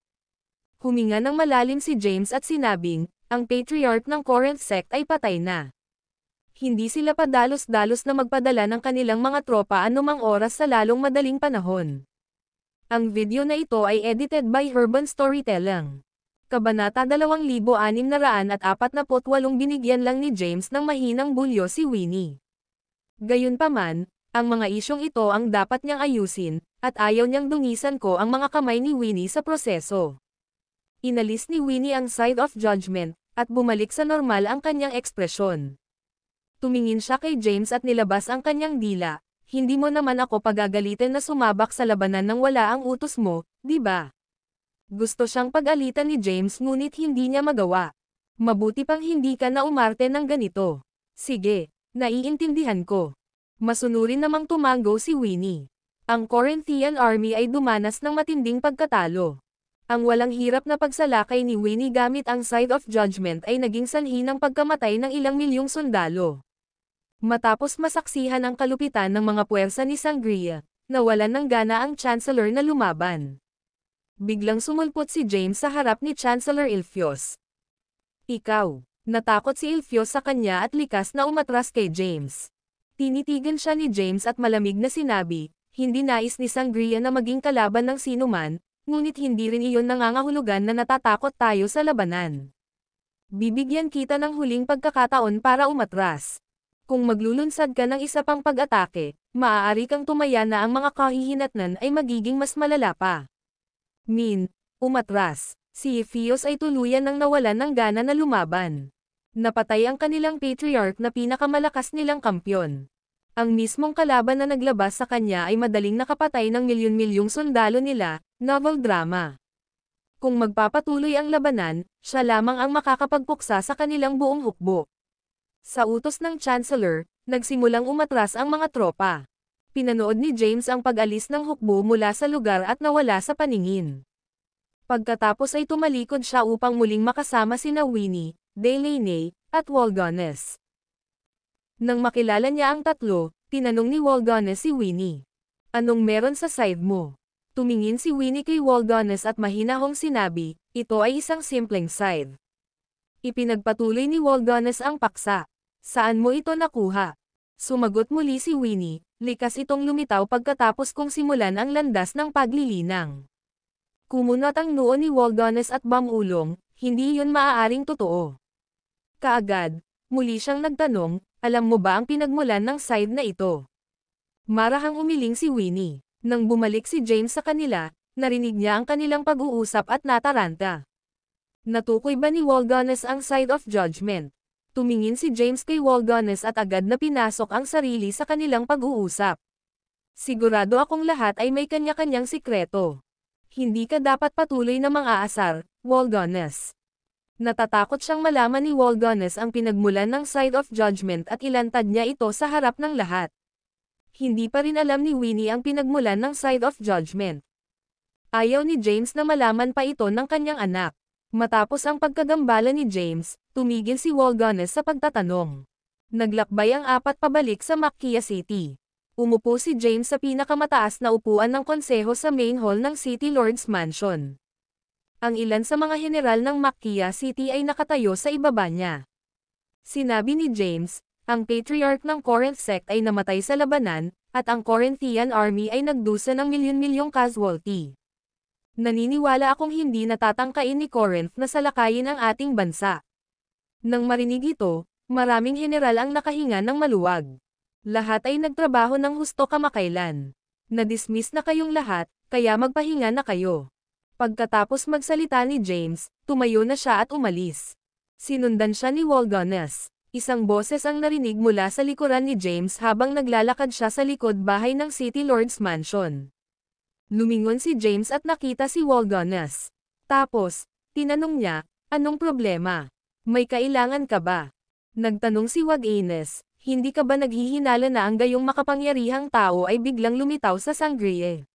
Huminga ng malalim si James at sinabing, ang patriarch ng Corinth sect ay patay na. Hindi sila padalos-dalos na magpadala ng kanilang mga tropa anumang oras sa lalong madaling panahon. Ang video na ito ay edited by Urban Storytelling. Kabanata 2648 binigyan lang ni James ng mahinang bulyo si Winnie. Gayunpaman, ang mga isyong ito ang dapat niyang ayusin, at ayaw niyang dungisan ko ang mga kamay ni Winnie sa proseso. Inalis ni Winnie ang side of judgment, at bumalik sa normal ang kanyang ekspresyon. Tumingin siya kay James at nilabas ang kanyang dila. "Hindi mo naman ako pagagalitin na sumabak sa labanan nang wala ang utos mo, di ba?" Gusto siyang pag-alitan ni James ngunit hindi niya magawa. "Mabuti pang hindi ka na umarte ng ganito." "Sige, naiintindihan ko." Masunurin namang tumango si Winnie. Ang Corinthian Army ay dumanas ng matinding pagkatalo. Ang walang hirap na pagsalakay ni Winnie gamit ang Side of Judgment ay naging sanhi ng pagkamatay ng ilang milyong sundalo. Matapos masaksihan ang kalupitan ng mga puwersa ni Sangria, nawalan ng gana ang Chancellor na lumaban. Biglang sumulpot si James sa harap ni Chancellor Ilfios. "Ikaw." Natakot si Ilfios sa kanya at likas na umatras kay James. Tinitigan siya ni James at malamig na sinabi, "Hindi nais ni Sangria na maging kalaban ng sinuman, ngunit hindi rin iyon nangangahulugan na natatakot tayo sa labanan. Bibigyan kita ng huling pagkakataon para umatras. Kung maglulunsad ka ng isa pang pag-atake, maaari kang tumaya na ang mga kahihinatnan ay magiging mas malala pa." Umatras. Si Ilfios ay tuluyan nang nawalan ng gana na lumaban. Napatay ang kanilang patriarch na pinakamalakas nilang kampyon. Ang mismong kalaban na naglabas sa kanya ay madaling nakapatay ng milyon-milyong sundalo nila, novel drama. Kung magpapatuloy ang labanan, siya lamang ang makakapagpuksa sa kanilang buong hukbo. Sa utos ng Chancellor, nagsimulang umatras ang mga tropa. Pinanood ni James ang pag-alis ng hukbo mula sa lugar at nawala sa paningin. Pagkatapos ay tumalikod siya upang muling makasama sina Winnie, Delaney, at Waldones. Nang makilala niya ang tatlo, tinanong ni Waldones si Winnie. "Anong meron sa side mo?" Tumingin si Winnie kay Waldones at mahinahong sinabi, "Ito ay isang simpleng side." Ipinagpatuloy ni Waldones ang paksa. "Saan mo ito nakuha?" Sumagot muli si Winnie, likas itong lumitaw pagkatapos kong simulan ang landas ng paglilinang. Kumunot ang noo ni Waldones at bamulong, "Hindi yun maaaring totoo." Kaagad, muli siyang nagtanong, "Alam mo ba ang pinagmulan ng side na ito?" Marahang umiling si Winnie. Nang bumalik si James sa kanila, narinig niya ang kanilang pag-uusap at nataranta. Natukoy ba ni Waldones ang Side of Judgment? Tumingin si James kay Waldones at agad na pinasok ang sarili sa kanilang pag-uusap. Sigurado akong lahat ay may kanya-kanyang sikreto. Hindi ka dapat patuloy na mang-aasar, Waldones. Natatakot siyang malaman ni Waldones ang pinagmulan ng Side of Judgment at ilantad niya ito sa harap ng lahat. Hindi pa rin alam ni Winnie ang pinagmulan ng Side of Judgment. Ayaw ni James na malaman pa ito ng kanyang anak. Matapos ang pagkagambala ni James, tumigil si Waldones sa pagtatanong. Naglakbay ang apat pabalik sa Macchia City. Umupo si James sa pinakamataas na upuan ng konseho sa main hall ng City Lord's Mansion. Ang ilan sa mga general ng Macchia City ay nakatayo sa ibaba niya. Sinabi ni James, ang Patriarch ng Corinth sect ay namatay sa labanan, at ang Corinthian army ay nagdusa ng milyon-milyong casualty. Naniniwala akong hindi natatangkain ni Corinth na salakayin ang ating bansa. Nang marinig ito, maraming general ang nakahinga ng maluwag. Lahat ay nagtrabaho ng husto kamakailan. Na-dismiss na kayong lahat, kaya magpahinga na kayo. Pagkatapos magsalita ni James, tumayo na siya at umalis. Sinundan siya ni Waldones. Isang boses ang narinig mula sa likuran ni James habang naglalakad siya sa likod bahay ng City Lord's Mansion. Lumingon si James at nakita si Waldones. Tapos, tinanong niya, anong problema? May kailangan ka ba? Nagtanong si Waldones, hindi ka ba naghihinala na ang gayong makapangyarihang tao ay biglang lumitaw sa sangria?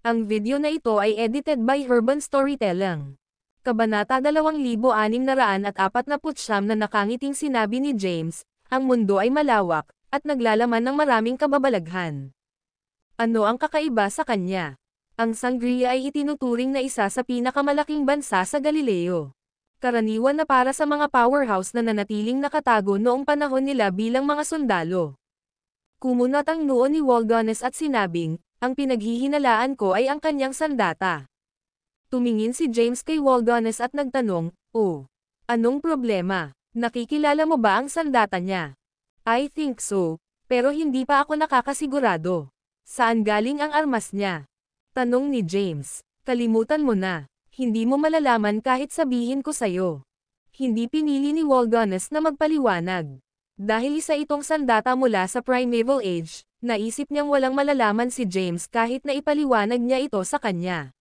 Ang video na ito ay edited by Urban Storytelling. Kabanata 2649 na nakangiting sinabi ni James, ang mundo ay malawak, at naglalaman ng maraming kababalaghan. Ano ang kakaiba sa kanya? Ang sangria ay itinuturing na isa sa pinakamalaking bansa sa Galileo. Karaniwan na para sa mga powerhouse na nanatiling nakatago noong panahon nila bilang mga sundalo. Kumunat ang noo ni Waldones at sinabing, ang pinaghihinalaan ko ay ang kanyang sandata. Tumingin si James kay Waldones at nagtanong, oh, anong problema? Nakikilala mo ba ang sandata niya? I think so, pero hindi pa ako nakakasigurado. Saan galing ang armas niya? Tanong ni James. Kalimutan mo na. Hindi mo malalaman kahit sabihin ko sayo. Hindi pinili ni Waldones na magpaliwanag. Dahil isa itong sandata mula sa Primeval Age, naisip niyang walang malalaman si James kahit na ipaliwanag niya ito sa kanya.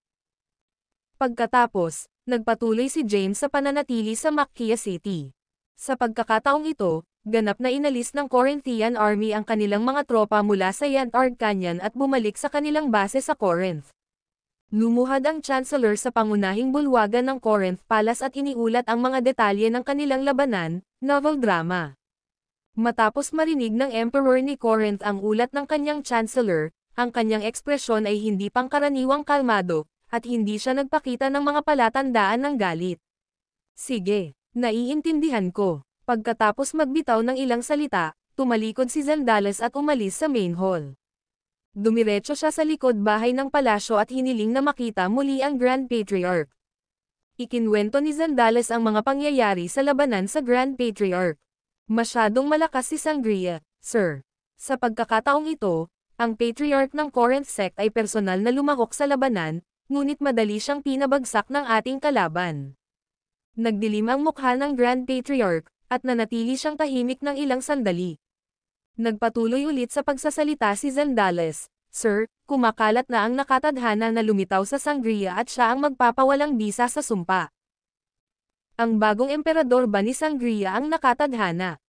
Pagkatapos, nagpatuloy si James sa pananatili sa Macchia City. Sa pagkakataong ito, ganap na inalis ng Corinthian army ang kanilang mga tropa mula sa Yantard Canyon at bumalik sa kanilang base sa Corinth. Lumuhad ang Chancellor sa pangunahing bulwagan ng Corinth Palace at iniulat ang mga detalye ng kanilang labanan, novel drama. Matapos marinig ng Emperor ni Corinth ang ulat ng kanyang Chancellor, ang kanyang ekspresyon ay hindi pangkaraniwang kalmado, at hindi siya nagpakita ng mga palatandaan ng galit. Sige, naiintindihan ko. Pagkatapos magbitaw ng ilang salita, tumalikod si Zandales at umalis sa main hall. Dumiretso siya sa likod bahay ng palasyo at hiniling na makita muli ang Grand Patriarch. Ikinwento ni Zandales ang mga pangyayari sa labanan sa Grand Patriarch. Masyadong malakas si Sangria, sir. Sa pagkakataong ito, ang Patriarch ng Corinth sect ay personal na lumahok sa labanan, ngunit madali siyang pinabagsak ng ating kalaban. Nagdilim ang mukha ng Grand Patriarch, at nanatili siyang tahimik ng ilang sandali. Nagpatuloy ulit sa pagsasalita si Zandales, Sir, kumakalat na ang nakatadhana na lumitaw sa sangria at siya ang magpapawalang bisa sa sumpa. Ang bagong emperador ba ni Sangria ang nakatadhana?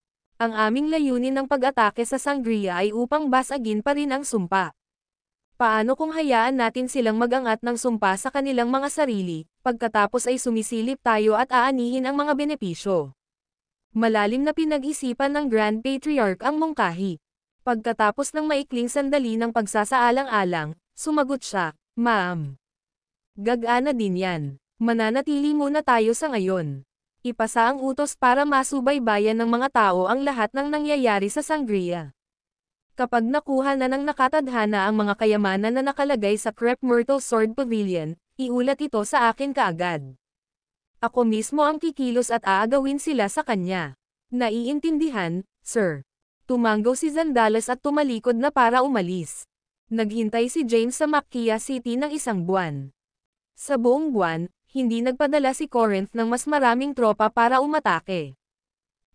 Ang aming layunin ng pag-atake sa sangria ay upang basagin pa rin ang sumpa. Paano kung hayaan natin silang mag-angat ng sumpa sa kanilang mga sarili, pagkatapos ay sumisilip tayo at aanihin ang mga benepisyo? Malalim na pinag-isipan ng Grand Patriarch ang mungkahi. Pagkatapos ng maikling sandali ng pagsasaalang-alang, sumagot siya, Ma'am. Gag-ana din yan. Mananatili muna tayo sa ngayon. Ipasa ang utos para masubaybayan ng mga tao ang lahat ng nangyayari sa sangria. Kapag nakuha na ng nakatadhana ang mga kayamanan na nakalagay sa Crepe Myrtle Sword Pavilion, iulat ito sa akin kaagad. Ako mismo ang kikilos at aagawin sila sa kanya. Naiintindihan, sir. Tumanggaw si Zandales at tumalikod na para umalis. Naghintay si James sa Macchia City ng 1 buwan. Sa buong buwan, hindi nagpadala si Corinth ng mas maraming tropa para umatake.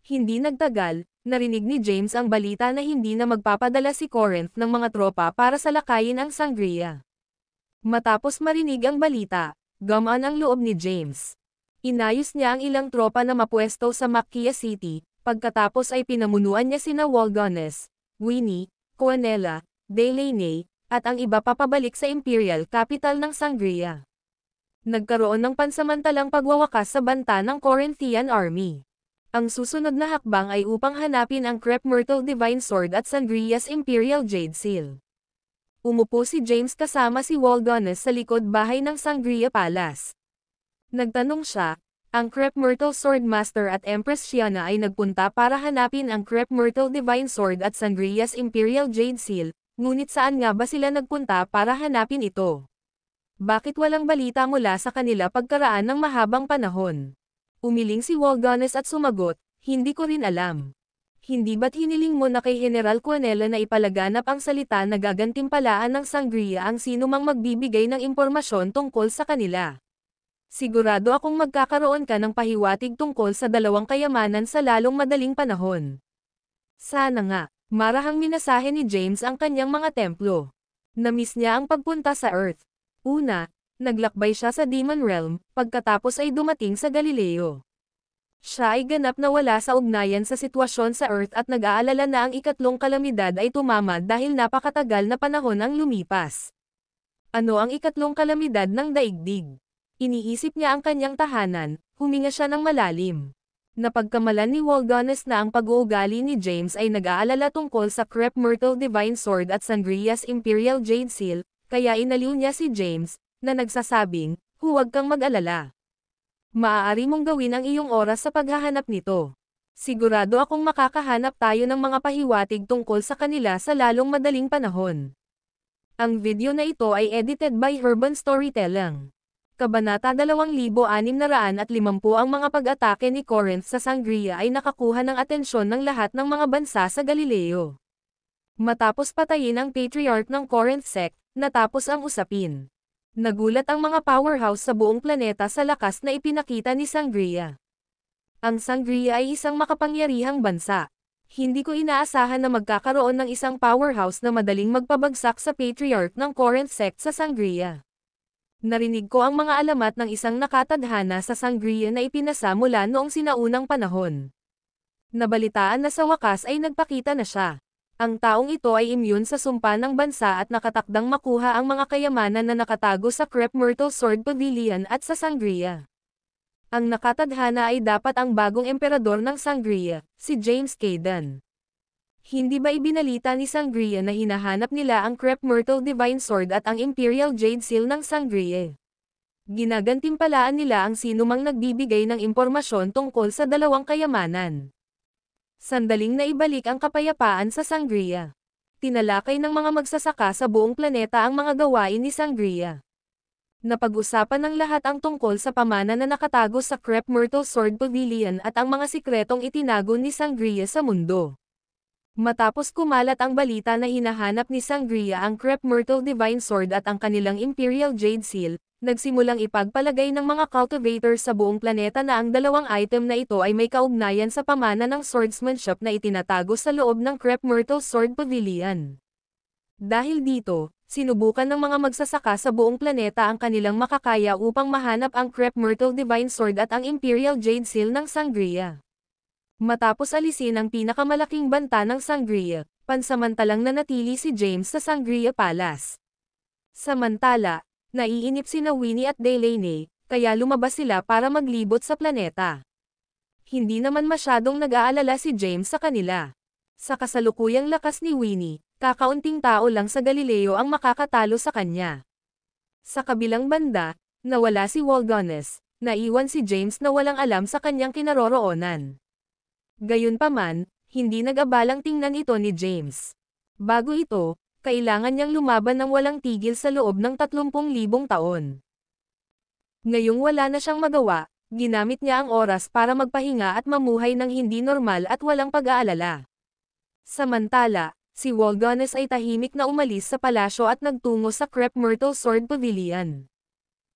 Hindi nagtagal, Narinig ni James ang balita na hindi na magpapadala si Corinth ng mga tropa para salakayin ang Sangria. Matapos marinig ang balita, gumaan ang loob ni James. Inayos niya ang ilang tropa na mapwesto sa Macchia City, pagkatapos ay pinamunuan niya sina Walgones, Winnie, Coanella, Delaney, at ang iba pa pabalik sa Imperial Capital ng Sangria. Nagkaroon ng pansamantalang pagwawakas sa banta ng Corinthian Army. Ang susunod na hakbang ay upang hanapin ang Crep Myrtle Divine Sword at Sangria's Imperial Jade Seal. Umupo si James kasama si Walgones sa likod bahay ng Sangria Palace. Nagtanong siya, ang Crep Myrtle Swordmaster at Empress Shiana ay nagpunta para hanapin ang Crep Myrtle Divine Sword at Sangria's Imperial Jade Seal, ngunit saan nga ba sila nagpunta para hanapin ito? Bakit walang balita mula sa kanila pagkaraan ng mahabang panahon? Umiling si Walgones at sumagot, hindi ko rin alam. Hindi ba't hiniling mo na kay General Coanella na ipalaganap ang salita na gagantimpalaan ng Sangria ang sinumang magbibigay ng impormasyon tungkol sa kanila? Sigurado akong magkakaroon ka ng pahiwatig tungkol sa dalawang kayamanan sa lalong madaling panahon. Sana nga, marahang minasahe ni James ang kanyang mga templo. Namiss niya ang pagpunta sa Earth. Una, naglakbay siya sa Demon Realm, pagkatapos ay dumating sa Galileo. Siya ay ganap na wala sa ugnayan sa sitwasyon sa Earth at nag-aalala na ang ikatlong kalamidad ay tumama dahil napakatagal na panahon ang lumipas. Ano ang ikatlong kalamidad ng daigdig? Iniisip niya ang kanyang tahanan, huminga siya ng malalim. Napagkamalan ni Walgones na ang pag-uugali ni James ay nag-aalala tungkol sa Crep Myrtle Divine Sword at Sangria's Imperial Jade Seal, kaya inaliw niya si James, na nagsasabing, huwag kang mag-alala. Maaari mong gawin ang iyong oras sa paghahanap nito. Sigurado akong makakahanap tayo ng mga pahiwatig tungkol sa kanila sa lalong madaling panahon. Ang video na ito ay edited by Urban Storytelling. Kabanata 2650 ang mga pag-atake ni Corinth sa Sangria ay nakakuha ng atensyon ng lahat ng mga bansa sa Galileo. Matapos patayin ang Patriarch ng Corinth sect, natapos ang usapin. Nagulat ang mga powerhouse sa buong planeta sa lakas na ipinakita ni Sangria. Ang Sangria ay isang makapangyarihang bansa. Hindi ko inaasahan na magkakaroon ng isang powerhouse na madaling magpabagsak sa Patriarch ng Corinth sect sa Sangria. Narinig ko ang mga alamat ng isang nakatadhana sa Sangria na ipinasa mula noong sinaunang panahon. Nabalitaan na sa wakas ay nagpakita na siya. Ang taong ito ay immune sa sumpa ng bansa at nakatakdang makuha ang mga kayamanan na nakatago sa Crep Myrtle Sword Pavilion at sa Sangria. Ang nakatadhana ay dapat ang bagong emperador ng Sangria, si James Caden. Hindi ba ibinalita ni Sangria na hinahanap nila ang Crep Myrtle Divine Sword at ang Imperial Jade Seal ng Sangria? Ginagantimpalaan nila ang sinumang nagbibigay ng impormasyon tungkol sa dalawang kayamanan. Sandaling naibalik ang kapayapaan sa Sangria. Tinalakay ng mga magsasaka sa buong planeta ang mga gawain ni Sangria. Napag-usapan ng lahat ang tungkol sa pamana na nakatago sa Crep Myrtle Sword Pavilion at ang mga sikretong itinago ni Sangria sa mundo. Matapos kumalat ang balita na hinahanap ni Sangria ang Crep Myrtle Divine Sword at ang kanilang Imperial Jade Seal, nagsimulang ipagpalagay ng mga cultivators sa buong planeta na ang dalawang item na ito ay may kaugnayan sa pamana ng swordsmanship na itinatago sa loob ng Crep Myrtle Sword Pavilion. Dahil dito, sinubukan ng mga magsasaka sa buong planeta ang kanilang makakaya upang mahanap ang Crep Myrtle Divine Sword at ang Imperial Jade Seal ng Sangria. Matapos alisin ang pinakamalaking banta ng Sangria, pansamantalang nanatili si James sa Sangria Palace. Samantala, naiinip sina Winnie at Delaney, kaya lumabas sila para maglibot sa planeta. Hindi naman masyadong nag-aalala si James sa kanila. Sa kasalukuyang lakas ni Winnie, kakaunting tao lang sa Galileo ang makakatalo sa kanya. Sa kabilang banda, nawala si Walgones, naiwan si James na walang alam sa kanyang kinaroroonan. Gayunpaman, hindi nag-abalang tingnan ito ni James. Bago ito, kailangan niyang lumaban ng walang tigil sa loob ng 30,000 taon. Ngayong wala na siyang magawa, ginamit niya ang oras para magpahinga at mamuhay ng hindi normal at walang pag-aalala. Samantala, si Walgones ay tahimik na umalis sa palasyo at nagtungo sa Crep Myrtle Sword Pavilion.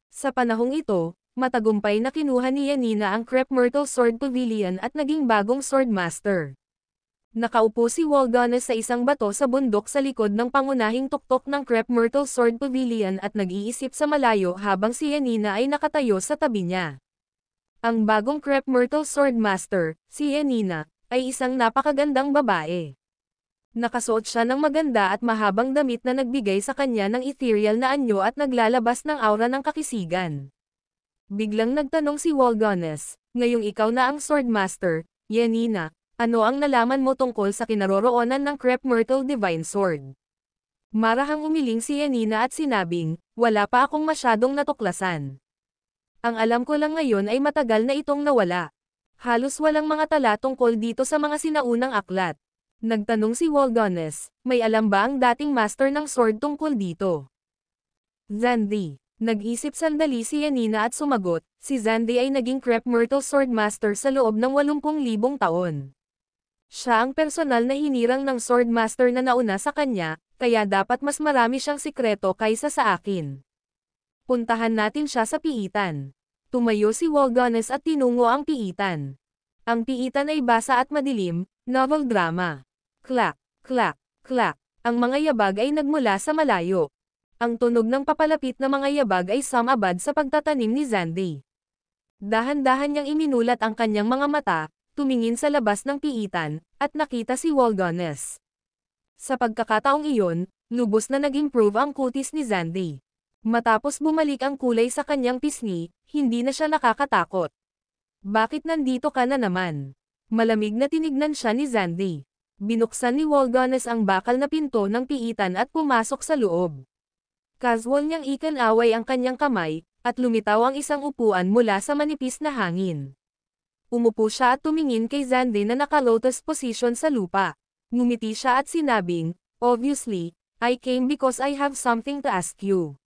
Sa panahong ito, matagumpay na kinuha ni Yanina ang Crep Myrtle Sword Pavilion at naging bagong Swordmaster. Nakaupo si Waldones sa isang bato sa bundok sa likod ng pangunahing tuktok ng Crepe Myrtle Sword Pavilion at nag-iisip sa malayo habang si Yanina ay nakatayo sa tabi niya. Ang bagong Crepe Myrtle Sword Master, si Yanina, ay isang napakagandang babae. Nakasuot siya ng maganda at mahabang damit na nagbigay sa kanya ng ethereal na anyo at naglalabas ng aura ng kakisigan. Biglang nagtanong si Waldones, "Ngayong ikaw na ang Sword Master, Yanina, ano ang nalaman mo tungkol sa kinaroroonan ng Crepe Myrtle Divine Sword?" Marahang umiling si Yanina at sinabing, "Wala pa akong masyadong natuklasan. Ang alam ko lang ngayon ay matagal na itong nawala. Halos walang mga tala tungkol dito sa mga sinaunang aklat." Nagtanong si Waldones, "May alam ba ang dating master ng sword tungkol dito?" Zandi. Nag-isip sandali si Yanina at sumagot, si Zandi ay naging Crepe Myrtle Sword Master sa loob ng 80,000 taon. Siya ang personal na hinirang ng Sword Master na nauna sa kanya, kaya dapat mas marami siyang sikreto kaysa sa akin. Puntahan natin siya sa piitan. Tumayo si Waldones at tinungo ang piitan. Ang piitan ay basa at madilim, novel drama. Clack, clack, clack. Ang mga yabag ay nagmula sa malayo. Ang tunog ng papalapit na mga yabag ay sumabad sa pagtatanim ni Zandi. Dahan-dahan niyang iminulat ang kanyang mga mata, tumingin sa labas ng piitan, at nakita si Waldones. Sa pagkakataong iyon, lubos na nag-improve ang kutis ni Zandi. Matapos bumalik ang kulay sa kanyang pisngi, hindi na siya nakakatakot. "Bakit nandito ka na naman?" Malamig na tinignan siya ni Zandi. Binuksan ni Waldones ang bakal na pinto ng piitan at pumasok sa loob. Casual niyang ikan-away ang kanyang kamay, at lumitaw ang isang upuan mula sa manipis na hangin. Umupo siya at tumingin kay Zandi na naka-lotus position sa lupa. Ngumiti siya at sinabing, "Obviously, I came because I have something to ask you."